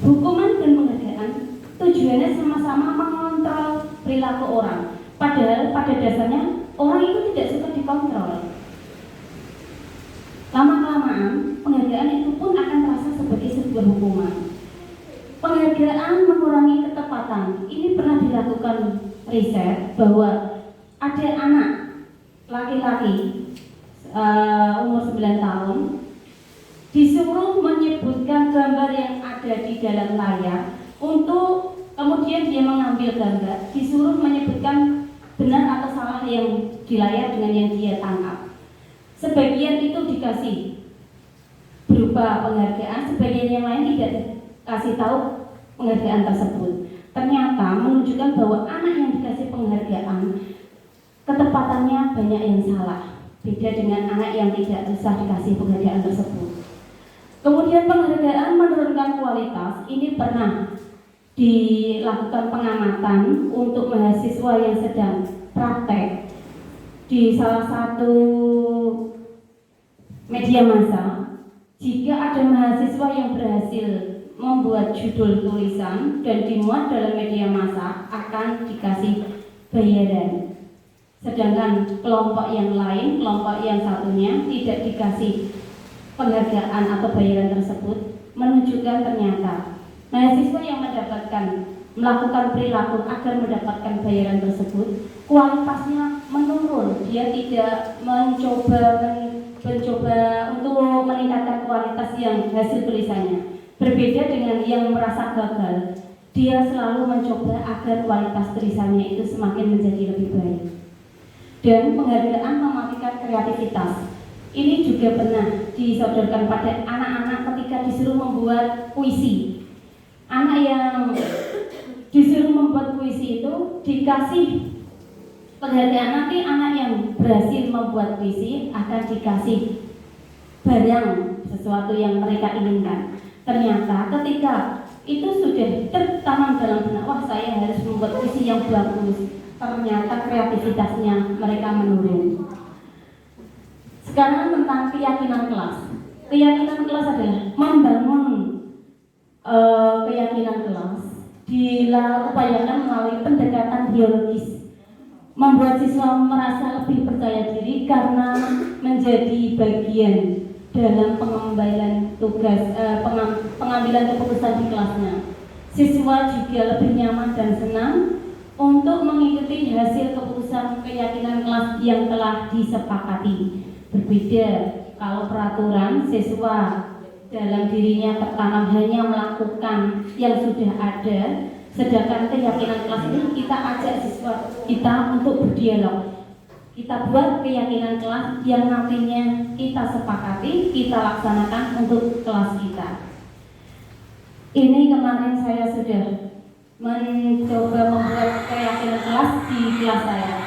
hukuman dan penghargaan tujuannya sama-sama mengontrol perilaku orang. Padahal pada dasarnya orang itu tidak suka dikontrol. Lama-kelamaan penghargaan itu pun akan terasa sebagai sebuah hukuman. Penghargaan mengurangi ketepatan. Ini pernah dilakukan riset bahwa ada anak laki-laki umur 9 tahun disuruh menyebutkan gambar yang ada di dalam layar untuk kemudian dia mengambil gambar, disuruh menyebutkan benar atau salah yang di layar dengan yang dia tangkap. Sebagian itu dikasih berupa penghargaan, sebagian yang lain tidak kasih tahu penghargaan tersebut. Ternyata menunjukkan bahwa anak yang dikasih penghargaan ketepatannya banyak yang salah, beda dengan anak yang tidak usah dikasih penghargaan tersebut. Kemudian penghargaan menurunkan kualitas. Ini pernah dilakukan pengamatan untuk mahasiswa yang sedang praktek di salah satu media massa. Jika ada mahasiswa yang berhasil membuat judul tulisan dan dimuat dalam media massa, akan dikasih bayaran. Sedangkan kelompok yang lain, kelompok yang satunya tidak dikasih penghargaan atau bayaran tersebut. Menunjukkan ternyata mahasiswa yang melakukan perilaku agar mendapatkan bayaran tersebut, kualitasnya menurun. Dia tidak mencoba untuk meningkatkan kualitas yang hasil tulisannya. Berbeda dengan yang merasa gagal, dia selalu mencoba agar kualitas tulisannya itu semakin menjadi lebih baik. Dan penghargaan mematikan kreativitas. Ini juga pernah disodorkan pada anak-anak ketika disuruh membuat puisi. Anak yang disuruh membuat puisi itu dikasih penghargaan. Nanti anak yang berhasil membuat puisi akan dikasih barang, sesuatu yang mereka inginkan. Ternyata ketika itu sudah tertanam dalam benak, wah saya harus membuat puisi yang bagus, ternyata kreativitasnya mereka menurun. Sekarang tentang keyakinan kelas. Keyakinan kelas adalah membangun keyakinan kelas diupayakan melalui pendekatan biologis, membuat siswa merasa lebih percaya diri karena menjadi bagian dalam pengambilan keputusan di kelasnya. Siswa juga lebih nyaman dan senang untuk mengikuti hasil keputusan keyakinan kelas yang telah disepakati. Berbeda kalau peraturan, siswa dalam dirinya tertanam hanya melakukan yang sudah ada, sedangkan keyakinan kelas ini kita ajak siswa kita untuk berdialog. Kita buat keyakinan kelas yang nantinya kita sepakati, kita laksanakan untuk kelas kita. Ini kemarin saya sudah mencoba membuat keyakinan kelas di kelas saya.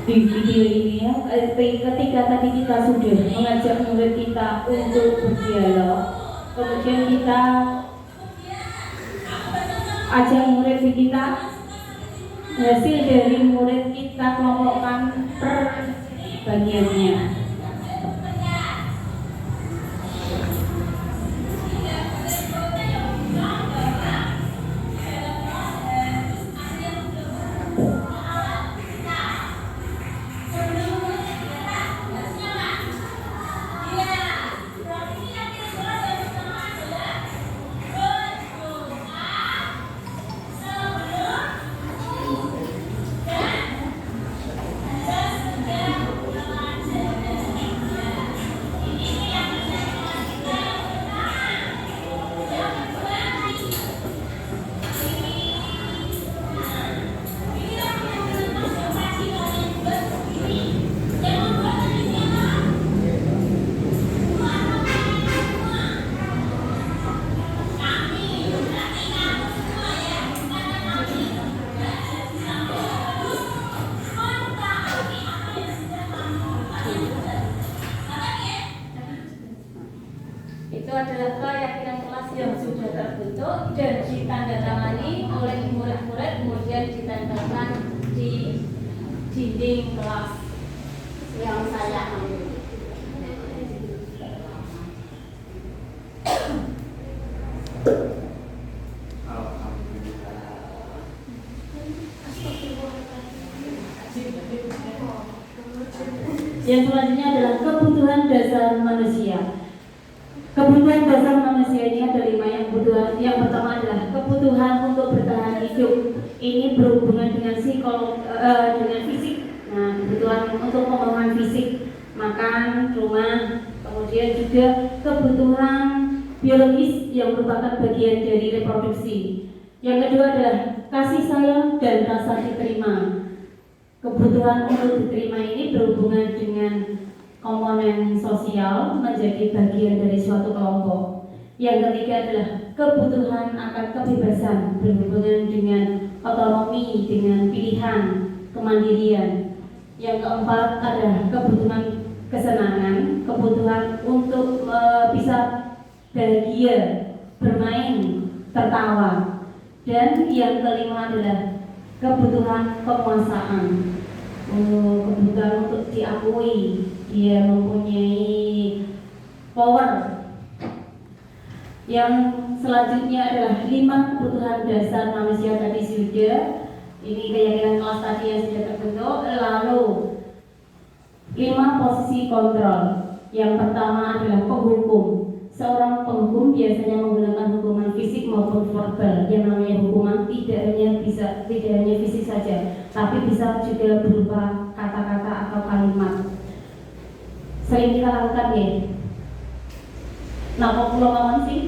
di video ini ya, ketika tadi kita sudah mengajak murid kita untuk berdialog, kemudian kita ajak murid kita, hasil dari murid kita kelompokkan per bagiannya. Itu adalah keyakinan kelas yang sudah terbentuk dan ditandatangani oleh murid-murid, kemudian ditempelkan di dinding kelas yang saya ambil. Yang selanjutnya adalah kebutuhan dasar manusia. Kebutuhan dasar manusia ini ada 5 yang kebutuhan. Yang pertama adalah kebutuhan untuk bertahan hidup. Ini berhubungan dengan dengan fisik. Nah, kebutuhan untuk pemenuhan fisik, makan, rumah, kemudian juga kebutuhan biologis yang merupakan bagian dari reproduksi. Yang kedua adalah kasih sayang dan rasa diterima. Kebutuhan untuk diterima ini berhubungan dengan komponen sosial, menjadi bagian dari suatu kelompok. Yang ketiga adalah kebutuhan akan kebebasan, berhubungan dengan otonomi, dengan pilihan, kemandirian. Yang keempat adalah kebutuhan kesenangan, kebutuhan untuk bisa bahagia, bermain, tertawa. Dan yang kelima adalah kebutuhan penguasaan, kebutuhan untuk diakui, dia mempunyai power. Yang selanjutnya adalah 5 kebutuhan dasar manusia tadi sudah. Ini keyakinan kelas tadi yang sudah terbentuk. Lalu 5 posisi kontrol. Yang pertama adalah penghukum. Seorang penghukum biasanya menggunakan hukuman fisik maupun verbal. Yang namanya hukuman tidak hanya fisik saja, tapi bisa juga berupa kata-kata atau kalimat. Sering kita lakukan ya. Nah, kok pulau mawon sih?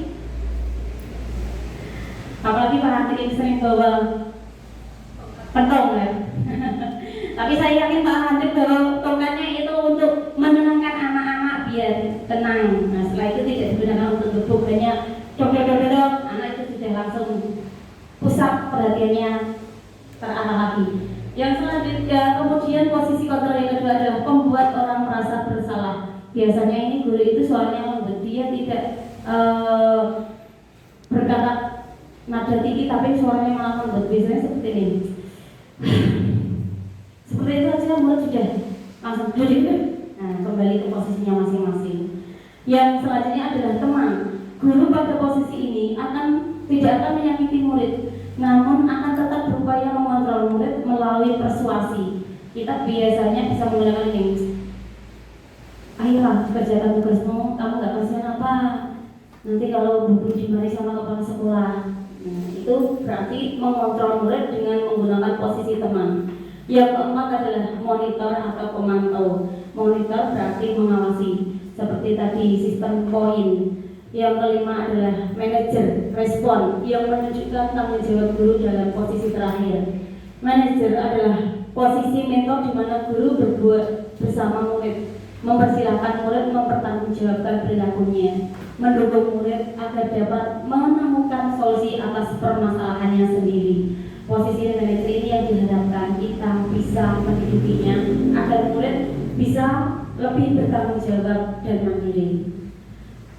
Apalagi Pak Hantri ini sering bawa pentong ya. Tapi saya yakin Pak Hantri bawa tongkatnya itu untuk menenangkan anak-anak biar tenang. Nah, setelah itu tidak digunakan untuk gebuk, hanya dok, anak itu sudah langsung pusat perhatiannya terarah lagi. Yang selanjutnya, kemudian posisi kontrol yang kedua adalah membuat orang merasa bersalah. Biasanya ini guru itu soalnya lembut, dia tidak berkata nada tinggi tapi suaranya malah lembut. Biasanya seperti ini. Seperti itu aja murid sudah langsung duduk. Nah, kembali ke posisinya masing-masing. Yang selanjutnya adalah teman. Guru pada posisi ini tidak akan menyakiti murid, namun akan tetap berupaya mengontrol murid melalui persuasi. Kita biasanya bisa menggunakan ini. Ayolah, kerjakan tugasmu, kamu gak kasihan apa? Nanti kalau buku dimari sama kepala sekolah. Nah, itu berarti mengontrol murid dengan menggunakan posisi teman. Yang keempat adalah monitor atau pemantau. Monitor berarti mengawasi, seperti tadi sistem poin. Yang kelima adalah manajer, respon, yang menunjukkan tanggung jawab guru dalam posisi terakhir. Manajer adalah posisi mentor di mana guru berbuat bersama murid, mempersilahkan murid mempertanggungjawabkan perilakunya, mendukung murid agar dapat menemukan solusi atas permasalahannya sendiri. Posisi manajer ini yang diharapkan kita bisa mendudukinya bisa lebih bertanggung jawab dan mandiri.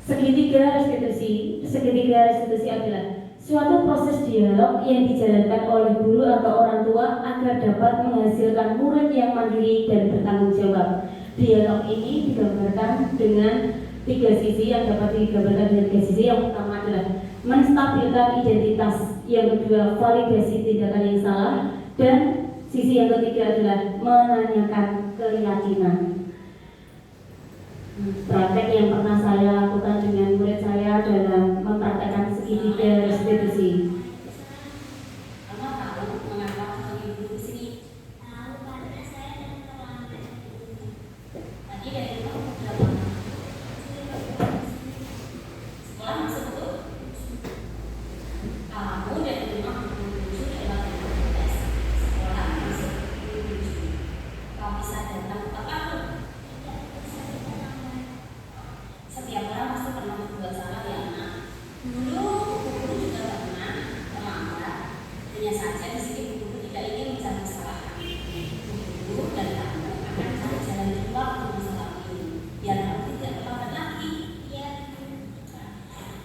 Segitiga restitusi adalah suatu proses dialog yang dijalankan oleh guru atau orang tua agar dapat menghasilkan murid yang mandiri dan bertanggung jawab. Dialog ini digambarkan dengan tiga sisi yang dapat digambarkan dengan tiga sisi. Yang pertama adalah menstabilkan identitas, yang kedua validasi tindakan yang salah, dan sisi yang ketiga adalah menanyakan keyakinan. Praktek yang pernah saya lakukan dengan murid saya dalam mempraktekkan segitiga restitusi.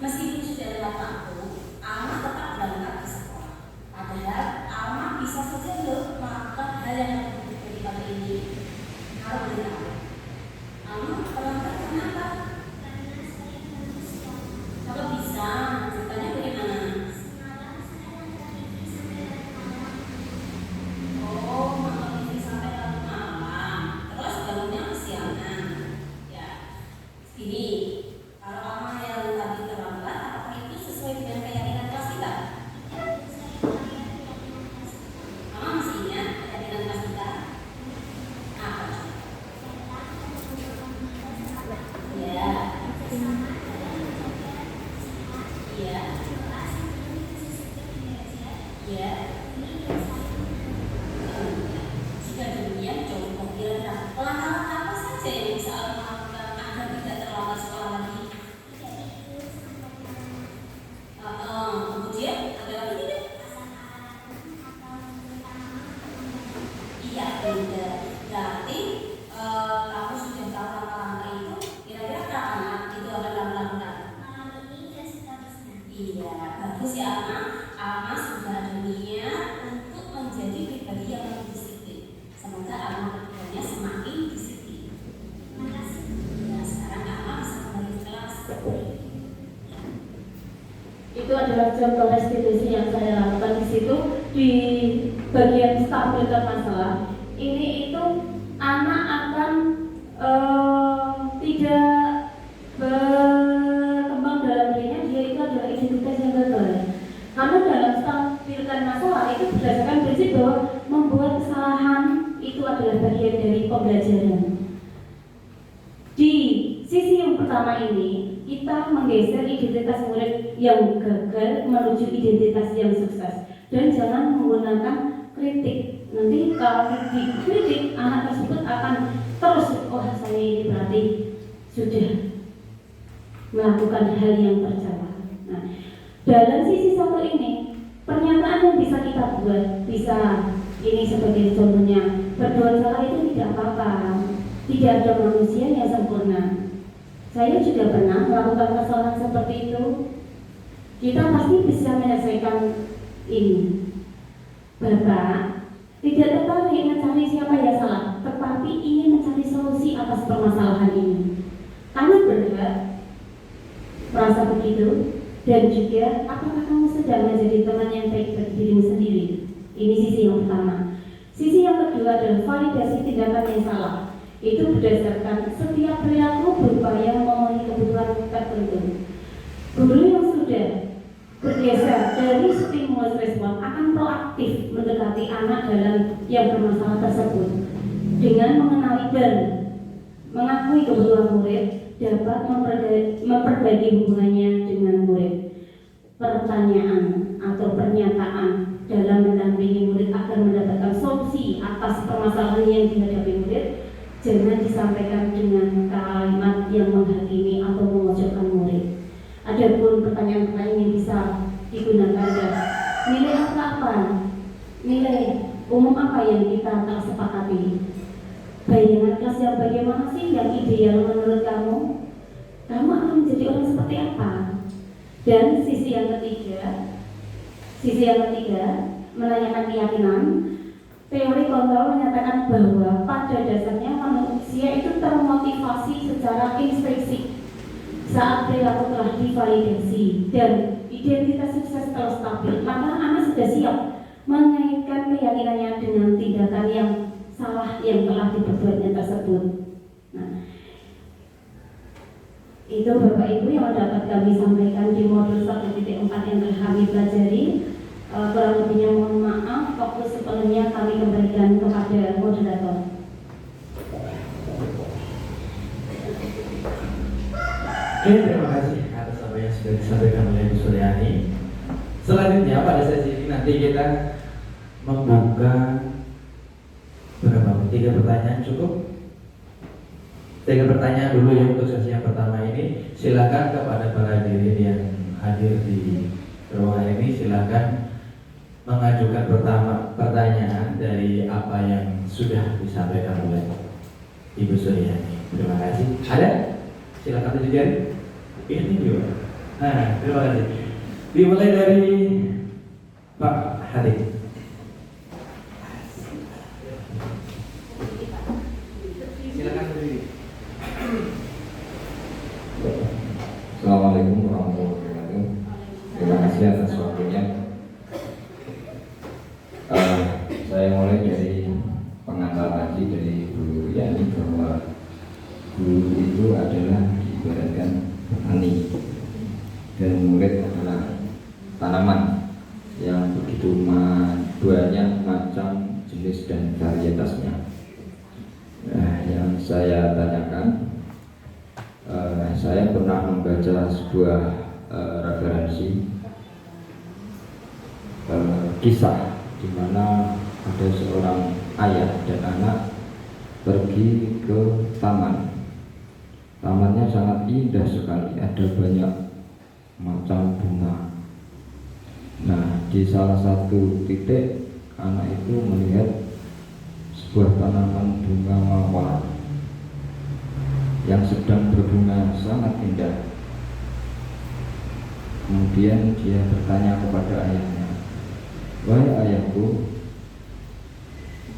Meskipun sudah lewat waktu, Alma tetap berangkat ke sekolah. Padahal Alma bisa saja loh melakukan hal yang lebih daripada ini. Kalau boleh tahu, Alma berangkat kenapa? Kalau bisa, ceritanya bagaimana? Oh, malam ini sampai larut malam. Terus bangunnya kesiangan. Ya, segini. Kalau Alma yang tadi terlambat, apakah itu sesuai dengan keyakinan kelas kita? Alma masih ingat keyakinan kelas kita? Apa? Ya. Iya. Iya. Jika demikian, coba kira-kira langkah apa saja yang bisa Alma lakukan agar tidak terlambat sekolah lagi? Kemudian ada lagi tidak? Iya, benar. Berarti kamu sudah tahu langkah-langkah itu. Kira-kira kapan itu akan kamu lakukan? Malam ini dan seterusnya. Iya, bagus ya Alma. Alma sudah ada niat untuk menjadi pribadi yang lebih disiplin. Semoga Alma kedepannya semakin disiplin. Terima kasih. Ya, sekarang Alma bisa kembali ke kelas. Itu adalah contoh restitusi yang saya lakukan di situ. Di bagian stabilkan masalah ini itu anak akan tidak berkembang dalam dirinya. Dia itu adalah identitas yang gagal. Karena dalam stabilkan masalah itu berdasarkan prinsip bahwa membuat kesalahan itu adalah bagian dari pembelajaran. Di sisi yang pertama ini, kita menggeser identitas murid yang gagal menuju identitas yang sukses. Dan jangan menggunakan kritik. Nanti kalau dikritik, anak tersebut akan terus, oh saya ini berarti sudah melakukan hal yang tercela. Nah, dalam sisi satu ini, pernyataan yang bisa kita buat, bisa ini sebagai contohnya, berbuat salah itu tidak apa-apa. Tidak ada manusia yang sempurna. Saya juga pernah melakukan kesalahan seperti itu. Kita pasti bisa menyelesaikan ini. Bapak tidak tertarik mencari siapa yang salah, tetapi ingin mencari solusi atas permasalahan ini. Kamu berhak merasa begitu, dan juga apakah kamu sedang menjadi teman yang baik bagi dirimu sendiri? Ini sisi yang pertama. Sisi yang kedua adalah validasi tindakan yang salah. Itu berdasarkan setiap perilaku berupaya memenuhi kebutuhan tertentu. Guru yang sudah bergeser dari stimulus respon akan proaktif mendekati anak dalam yang bermasalah tersebut dengan mengenali dan mengakui kebutuhan murid, dapat memperbaiki hubungannya dengan murid. Pertanyaan atau pernyataan dalam mendampingi murid agar mendapatkan solusi atas permasalahan yang dihadapi murid jangan disampaikan dengan kalimat yang menghakimi atau memojokkan murid. Adapun pertanyaan-pertanyaan yang bisa digunakan adalah nilai umum apa yang kita telah sepakati. bayangan kelas yang bagaimana sih yang ideal menurut kamu? Kamu akan menjadi orang seperti apa? Dan sisi yang ketiga menanyakan keyakinan. Teori kontrol menyatakan bahwa pada dasarnya manusia itu termotivasi secara intrinsik saat perilaku telah divalidasi dan identitas sukses telah stabil, maka anak sudah siap mengaitkan keyakinannya dengan tindakan yang salah yang telah diperbuatnya tersebut. Nah, itu Bapak Ibu yang dapat kami sampaikan di modul 1.4 yang telah kami pelajari. Kurang lebihnya mohon maaf, waktu sepenuhnya kami kembalikan kepada moderator. Oke, terima kasih atas apa yang sudah disampaikan oleh Bu Suryani. Selanjutnya pada sesi ini nanti kita membuka berapa? 3 pertanyaan cukup? 3 pertanyaan dulu ya untuk sesi yang pertama ini. Silakan kepada para hadirin yang hadir di ruangan ini, silakan mengajukan pertanyaan dari apa yang sudah disampaikan oleh Ibu Suryani. Terima kasih. Ada? Silakan tunjuk jari. Ini juga. Nah, terima kasih. Dimulai dari Pak Hadi. Silakan berdiri. Assalamualaikum warahmatullahi wabarakatuh. Terima kasih atas waktunya. Saya mulai dari pengantar tadi dari Bu Yani bahwa guru itu adalah ibaratkan petani dan murid adalah tanaman yang begitu banyak macam, jenis dan varietasnya. Nah, yang saya tanyakan, saya pernah membaca sebuah referensi kisah di mana ada seorang ayah dan anak pergi ke taman. Tamannya sangat indah sekali, ada banyak macam bunga. Nah, di salah satu titik anak itu melihat sebuah tanaman bunga mawar yang sedang berbunga sangat indah. Kemudian dia bertanya kepada ayahnya, "Wahai ayahku,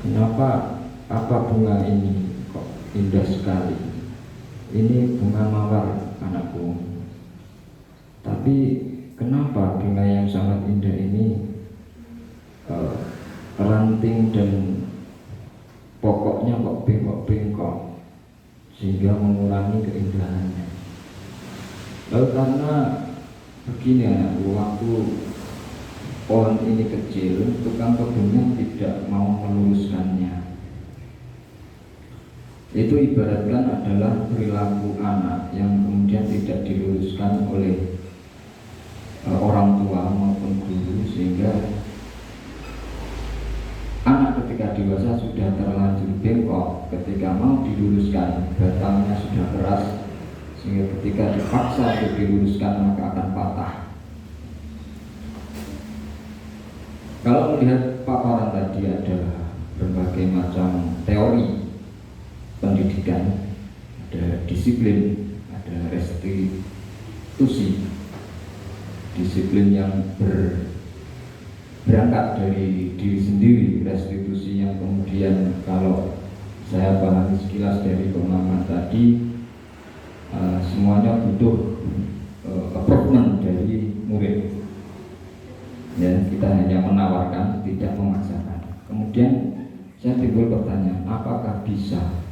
kenapa bunga ini kok indah sekali? Ini bunga mawar anakku. Tapi kenapa bunga yang sangat indah ini ranting dan pokoknya kok bengkok-bengkok sehingga mengurangi keindahannya?" Lalu karena begini anakku, waktu pohon ini kecil, tukang kebunnya tidak mau meluruskannya. Itu ibaratkan adalah perilaku anak yang kemudian tidak diluruskan oleh orang tua maupun guru, sehingga anak ketika dewasa sudah terlanjur bengkok. Ketika mau diluruskan, batangnya sudah keras, sehingga ketika dipaksa untuk diluruskan maka akan patah. Kalau melihat paparan tadi, ada berbagai macam teori pendidikan, ada disiplin, ada restitusi, disiplin yang berangkat dari diri sendiri, restitusi yang kemudian kalau saya pahami sekilas dari pemahaman tadi, semuanya butuh approval dari murid. Ya, kita hanya menawarkan, tidak memaksakan. Kemudian saya timbul pertanyaan, apakah bisa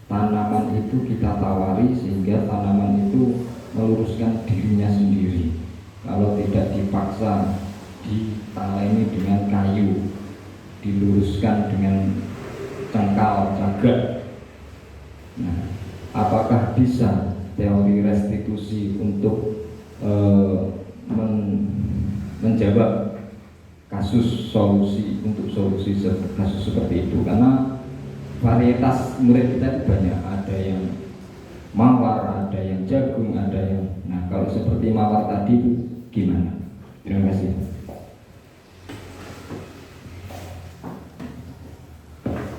tanaman itu kita tawari sehingga tanaman itu meluruskan dirinya sendiri? Kalau tidak dipaksa, ditaleni dengan kayu, diluruskan dengan cengkal, jagat. Nah, apakah bisa teori restitusi untuk menjawab kasus seperti itu? Karena varietas murid kita itu banyak, ada yang mawar, ada yang jagung, ada yang, nah kalau seperti mawar tadi itu gimana? Terima kasih.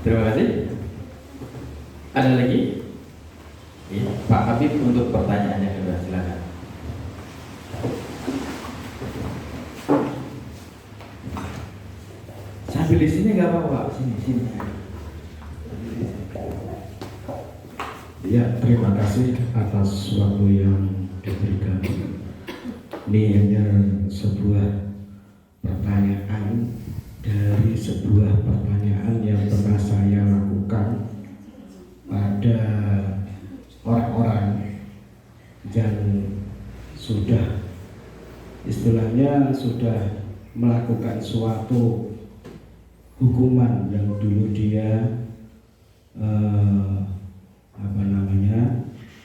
Terima kasih. Ada lagi? Ya, Pak Habib untuk pertanyaannya kedua, silakan. Sambil di sini nggak apa-apa, sini. Ya, terima kasih atas waktu yang diberikan. Ini hanya sebuah pertanyaan dari sebuah pertanyaan yang pernah saya lakukan pada orang-orang yang sudah istilahnya sudah melakukan suatu hukuman yang dulu dia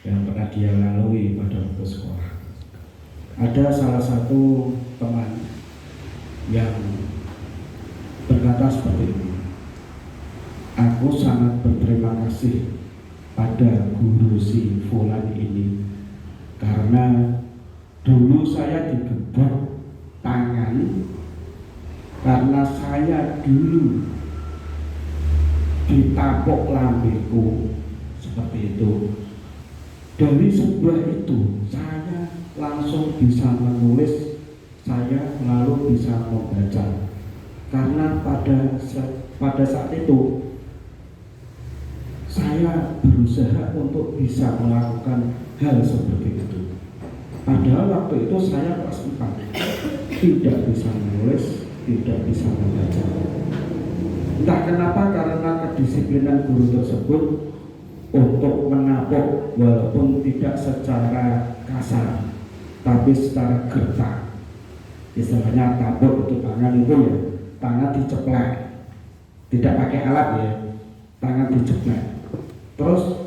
yang pernah dia lalui pada waktu sekolah. Ada salah satu teman yang berkata seperti ini, aku sangat berterima kasih pada guru si Fulan ini karena dulu saya digebrak tangan karena saya dulu ditapuk lambeku seperti itu. Dari sebuah itu saya langsung bisa menulis, saya lalu bisa membaca karena pada saat itu saya berusaha untuk bisa melakukan hal seperti itu. Padahal waktu itu saya kelas 4, tidak bisa menulis, tidak bisa membaca. Entah kenapa, karena kedisiplinan guru tersebut untuk menapuk walaupun tidak secara kasar, tapi secara gertak. Istilahnya tabuk itu tangan itu ya, tangan diceplek, tidak pakai alat ya, tangan diceplek. Terus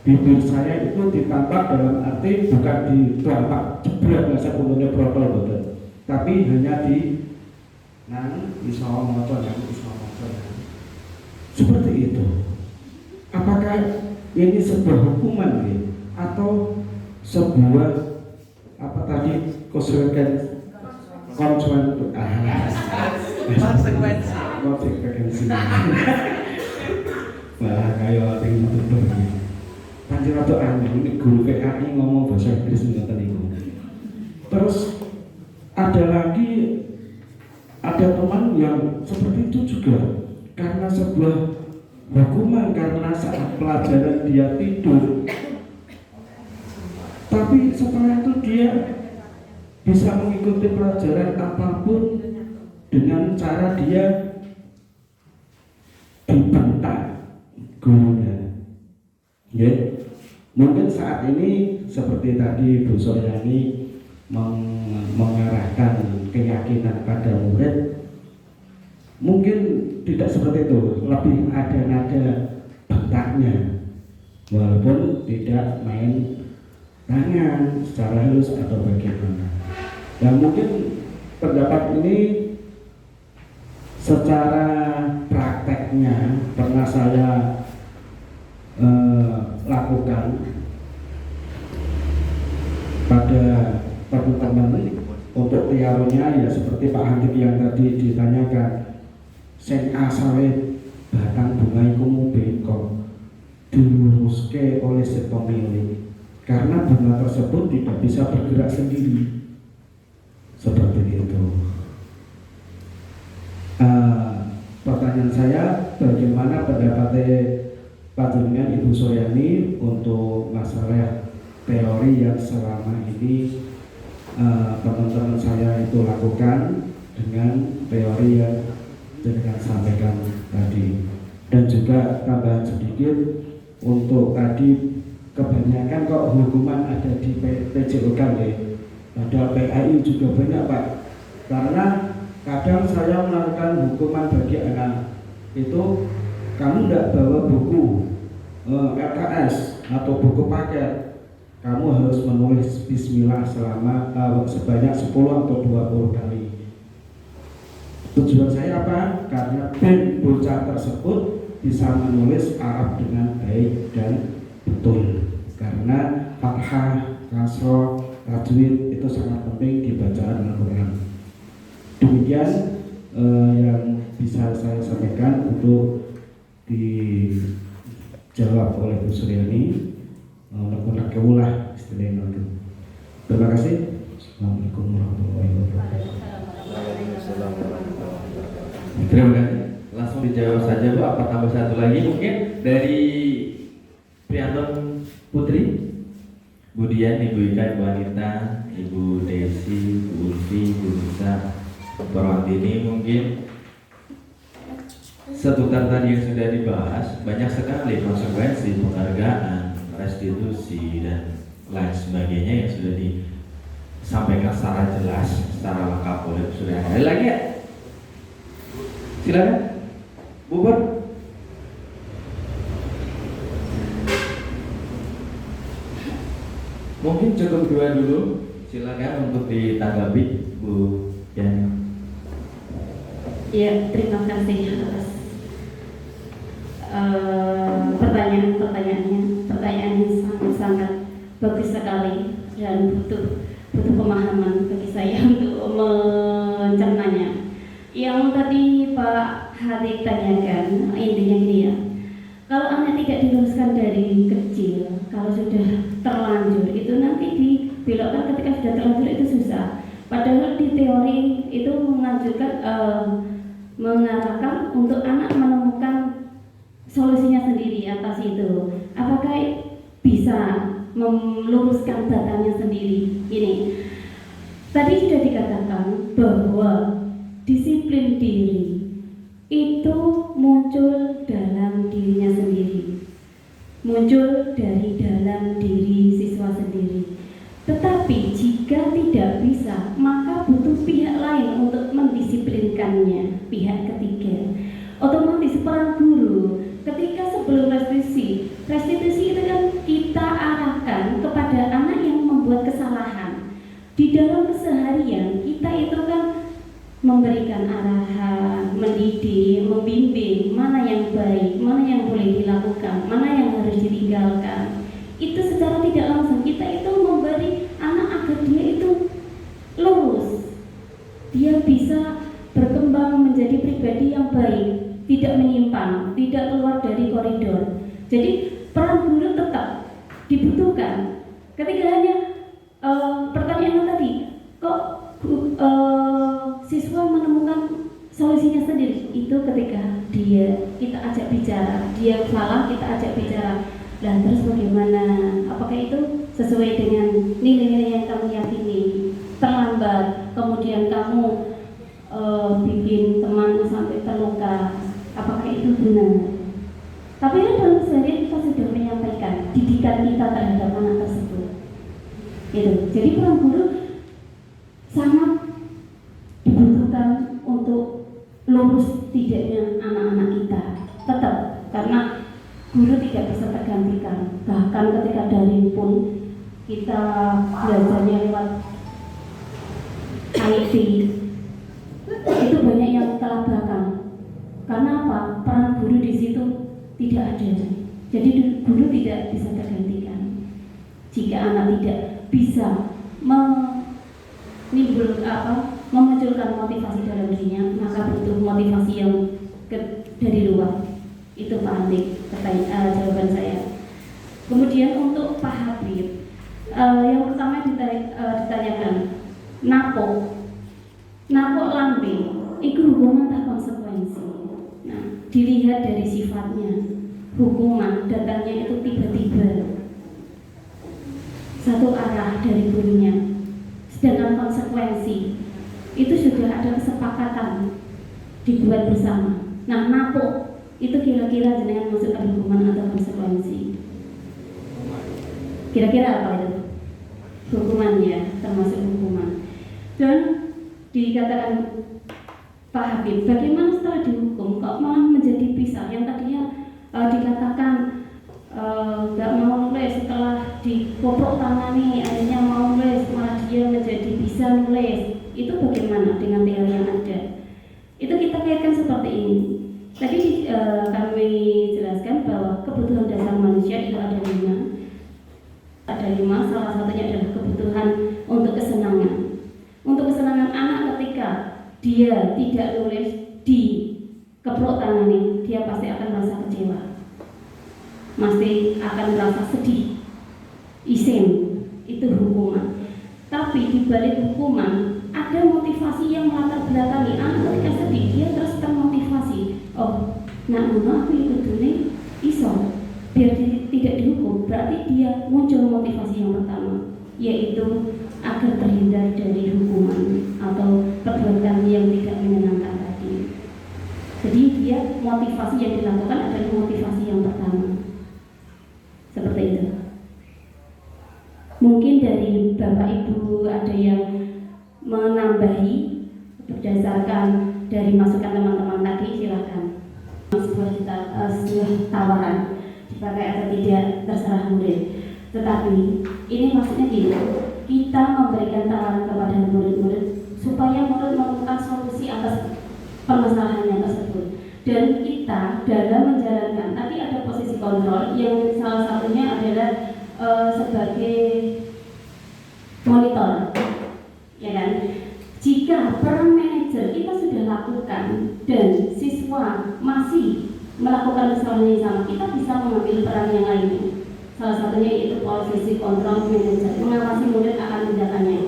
bibir saya itu ditampak dalam arti bukan ditampak jeblok nggak sepenuhnya protol betul, tapi hanya di seperti itu. Apakah ini sebuah hukuman ya? Atau sebuah konsekuensi malah kayak tinggal tutup ini. Panjang atau aneh ini guru PAI ngomong bahasa Inggris ngoten niku. Terus ada teman yang seperti itu juga karena sebuah hukuman karena saat pelajaran dia tidur, tapi setelah itu dia bisa mengikuti pelajaran apapun dengan cara dia dibentak gurunya. Ya, mungkin saat ini seperti tadi Bu Soryani mengarahkan keyakinan pada murid, mungkin tidak seperti itu, lebih ada nada bentaknya, walaupun tidak main tangan secara halus atau bagaimana. Dan mungkin pendapat ini secara prakteknya pernah saya lakukan pada teman-teman. Untuk teorinya ya seperti Pak Hantif yang tadi ditanyakan, sing asale batang bunga iku bengkok diluruske oleh si pemilik karena bunga tersebut tidak bisa bergerak sendiri, seperti itu. Pertanyaan saya, bagaimana pendapatnya Panjenengan Ibu Soryani untuk masalah teori yang selama ini teman-teman saya itu lakukan dengan teori yang jenengan sampaikan tadi, dan juga tambahan sedikit untuk tadi kebanyakan kok hukuman ada di PJOK ya, padahal PAI juga banyak Pak, karena kadang saya melakukan hukuman bagi anak itu, kamu tidak bawa buku LKS atau buku paket, kamu harus menulis bismillah selama sebanyak 10 atau 20 kali. Tujuan saya apa? Karena bocah tersebut bisa menulis Arab dengan baik dan betul. Karena fathah, kasroh, tajwid itu sangat penting di bacaan Al-Quran. Demikian yang bisa saya sampaikan untuk di dijawab oleh Bu Suryani nak kewulah istilahnya itu. Terima kasih. Assalamualaikum warahmatullahi wabarakatuh. Terima kasih. Langsung dijawab saja Bu. Apa tambah satu lagi mungkin dari Prianton Putri, Bu Dian, Ibu Ika, Ibu Anita, Ibu Desi, Bu Ulfi, Bu Nisa, Bu Rwandini, mungkin seputar tadi yang sudah dibahas, banyak sekali konsekuensi penghargaan, restitusi dan lain sebagainya yang sudah disampaikan secara jelas, secara lengkap oleh Bu Suryani. Ada lagi ya? Silakan, Bu Bor. Mungkin cukup dua dulu. Silakan untuk ditanggapi, Bu Yani. Ya, terima kasih atas pertanyaannya sangat bagus sekali dan butuh pemahaman bagi saya untuk mencernanya. Yang tadi Pak Hadik tanyakan, intinya gini ya, kalau anak tidak diluruskan dari kecil, kalau sudah terlanjur itu nanti dibelokkan ketika sudah terlanjur itu susah. Padahal di teori itu mengarahkan untuk anak menemukan solusinya sendiri atas itu. Apakah bisa meluruskan datanya sendiri? Ini tadi sudah dikatakan bahwa disiplin diri itu muncul dalam dirinya sendiri, muncul dari dalam diri siswa sendiri. Tetapi jika tidak bisa, maka butuh pihak lain untuk mendisiplinkannya, pihak ketiga. Otomatis peran guru ketika sebelum restitusi itu kan kita arahkan kepada anak yang membuat kesalahan. Di dalam keseharian kita itu kan memberikan arahan, mendidik, membimbing mana yang baik, mana yang boleh dilakukan, mana yang harus ditinggalkan. Itu secara tidak langsung kita itu memberi anak agar dia itu lurus, dia bisa berkembang menjadi pribadi yang baik, tidak menyimpang, tidak keluar dari koridor. Jadi peran guru tetap dibutuhkan. Ketika hanya pertanyaan tadi, kok siswa menemukan solusinya sendiri, itu ketika kita ajak bicara, dia salah kita ajak bicara. Dan terus bagaimana? Apakah itu sesuai dengan nilai-nilai yang kamu yakini? Terlambat, kemudian kamu bikin temanmu sampai terluka. Apakah itu benar? Tapi kan dalam sehari kita sudah menyampaikan didikan kita terhadap anak tersebut. Gitu. Jadi peran guru sangat dibutuhkan untuk lurus tidaknya anak-anak kita. Tetap karena guru tidak bisa tergantikan. Bahkan ketika daring pun kita belajarnya lewat IT, itu banyak yang kelabakan. Karena apa? Peran guru di situ tidak ada. Jadi guru tidak bisa tergantikan. Jika anak tidak bisa memunculkan motivasi dalam dirinya, maka butuh motivasi yang dari luar. Itu Pak Andik, jawaban saya. Kemudian untuk Pak Habib, yang pertama ditanyakan, napo lambing, itu hukuman tak konsekuensi. Nah, dilihat dari sifatnya, hukuman datangnya itu tiba-tiba, satu arah dari gurunya. Sedangkan konsekuensi itu sudah ada kesepakatan dibuat bersama. Nah, napo itu kira-kira jenengan masukkan hukuman atau konsekuensi? Kira-kira apa itu? Hukumannya, termasuk hukuman. Dan dikatakan Pak Habib, bagaimana setelah dihukum kok malah menjadi pisah? Yang tadinya dikatakan nggak mau nulis, setelah dipopok tangani akhirnya mau nulis, malah dia menjadi bisa nulis. Itu bagaimana dengan teori yang ada? Itu kita kaitkan seperti ini. Tadi kami jelaskan bahwa kebutuhan dasar manusia itu ada 5. Ada 5, salah satunya adalah kebutuhan untuk kesenangan. Untuk kesenangan anak ketika dia tidak nulis di keprok tangani, dia pasti akan merasa kecewa. masih akan merasa sedih, isin, itu hukuman. Tapi di balik hukuman ada motivasi yang melatar belakangi anak ketika sedih, dia terus termotivasi. Oh, nak aku ikut dulu iso biar tidak dihukum. Berarti dia muncul motivasi yang pertama, yaitu agar terhindar dari hukuman atau perbuatan yang tidak menyenangkan tadi. Jadi dia motivasi yang dilakukan adalah motivasi yang pertama. Seperti itu. Mungkin dari Bapak Ibu ada yang menambahi berdasarkan dari masukan teman-teman tadi, silakan. Sebuah tawaran dipakai atau tidak terserah murid. Tetapi ini maksudnya gini, kita memberikan tawaran kepada murid-murid supaya murid menemukan solusi atas permasalahannya tersebut. Dan kita dalam menjalankan, tadi ada posisi kontrol yang salah satunya adalah sebagai monitor, ya kan? Jika peran manajer kita sudah lakukan dan siswa masih melakukan kesalahan yang sama, kita bisa mengambil peran yang lainnya. Salah satunya yaitu posisi kontrol manajer, mengawasi murid akan tindakannya.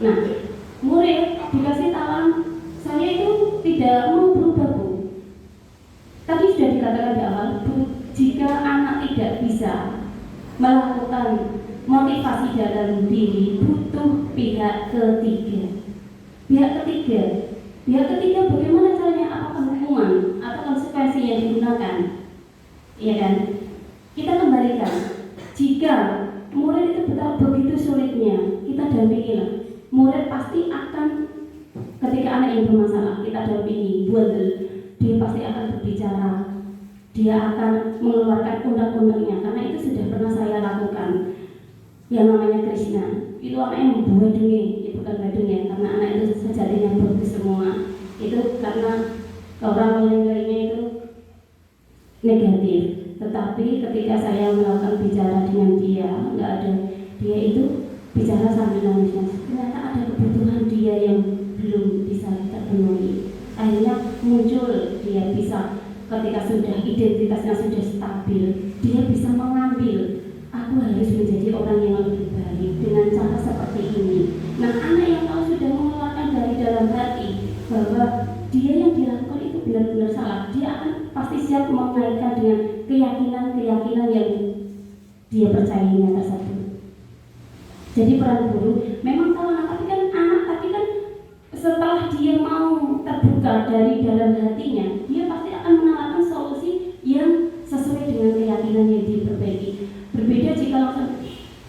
Nah, murid dikasih tawaran, saya itu tidak mau berubah, Bu. Tadi sudah dikatakan di awal, Bu, jika anak tidak bisa melakukan motivasi dalam diri, butuh pihak ketiga. Pihak ketiga bagaimana caranya? Apakah hukuman atau konsekuensi yang digunakan? Iya kan? Kita kembalikan. Jika murid itu begitu sulitnya, kita dampingilah. Murid pasti akan, ketika anak yang bermasalah, kita dampingi, dia pasti akan berbicara. Dia akan mengeluarkan undang-undangnya, karena itu sudah pernah saya lakukan. Yang namanya Krishna, itu anaknya badungi, itu bukan badung ya, karena anak itu sejatinya bagus semua. Itu karena orang lainnya itu negatif. Tetapi ketika saya melakukan bicara dengan dia, nggak ada, dia itu bicara sambil nangis. Ternyata ada kebutuhan dia yang belum bisa terpenuhi. Akhirnya muncul, dia bisa, ketika sudah identitasnya sudah stabil, dia bisa mengambil, aku harus menjadi orang yang lebih baik dengan cara seperti ini. Nah, anak yang tahu sudah mengeluarkan dari dalam hati bahwa dia yang dilakukan itu benar-benar salah, dia akan pasti siap mengaitkan dengan keyakinan yang dia percayainya tersebut. Jadi peran guru memang tahu anak, tapi kan setelah dia mau terbuka dari dalam hatinya, dia pasti akan menawarkan solusi yang sesuai dengan keyakinan yang diperbaiki. Berbeda jika langsung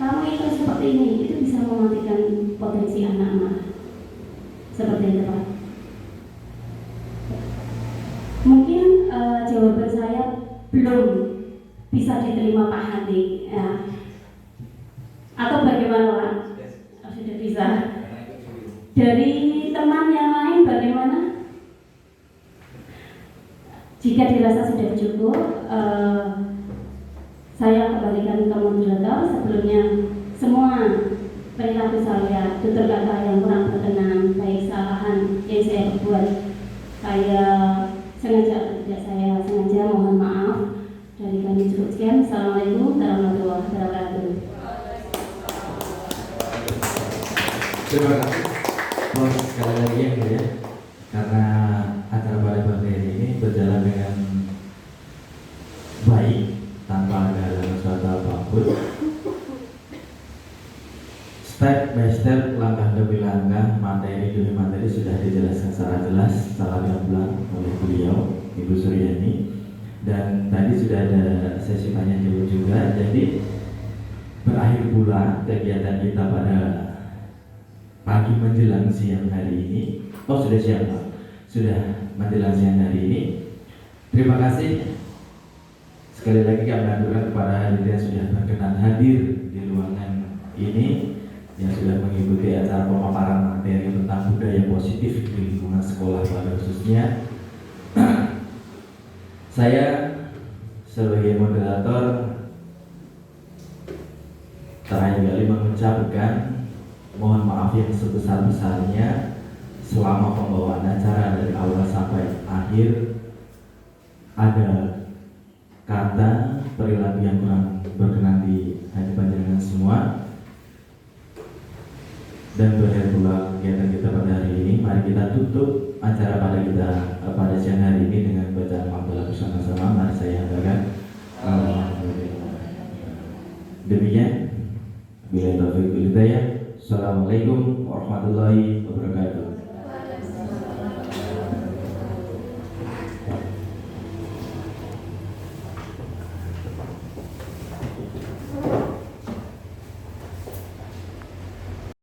kamu itu seperti ini, itu bisa mematikan potensi anak-anak. Seperti itu, Pak. Mungkin jawaban saya belum bisa diterima Pak Hadi, ya. Atau bagaimana, Pak? Sudah bisa. Dari teman yang lain bagaimana? Jika dirasa sudah cukup, saya kembalikan ke moderator. Sebelumnya semua perilaku saya, tutur kata yang kurang berkenan, baik kesalahan yang saya perbuat, saya sengaja atau tidak saya sengaja, mohon maaf. Dari kami cukup sekian. Assalamualaikum warahmatullahi wabarakatuh. Terima kasih. Bos, sekali lagi ya, karena acara pada pagi ini berjalan dengan baik tanpa ada sesuatu apapun. Step by step, langkah demi langkah, materi demi materi sudah dijelaskan secara jelas, secara gamblang oleh beliau, Ibu Suryani. Dan tadi sudah ada sesi tanya jawab juga. Jadi berakhir pula kegiatan kita pada pagi menjelang siang hari ini. Oh, sudah siang, Pak. Sudah menjelang siang hari ini. Terima kasih sekali lagi kami aturkan kepada hadirin yang sudah berkenan hadir di ruangan ini, yang sudah mengikuti acara pemaparan materi tentang budaya positif di lingkungan sekolah pada khususnya. Saya sebagai moderator terakhir kali mengucapkan mohon maaf yang sebesar-besarnya selama pembawaan acara dari awal sampai akhir ada kata perilaku yang kurang berkenan di hati panjenengan semua. Dan berakhir pula kegiatan kita pada hari ini. Mari kita tutup acara pada kita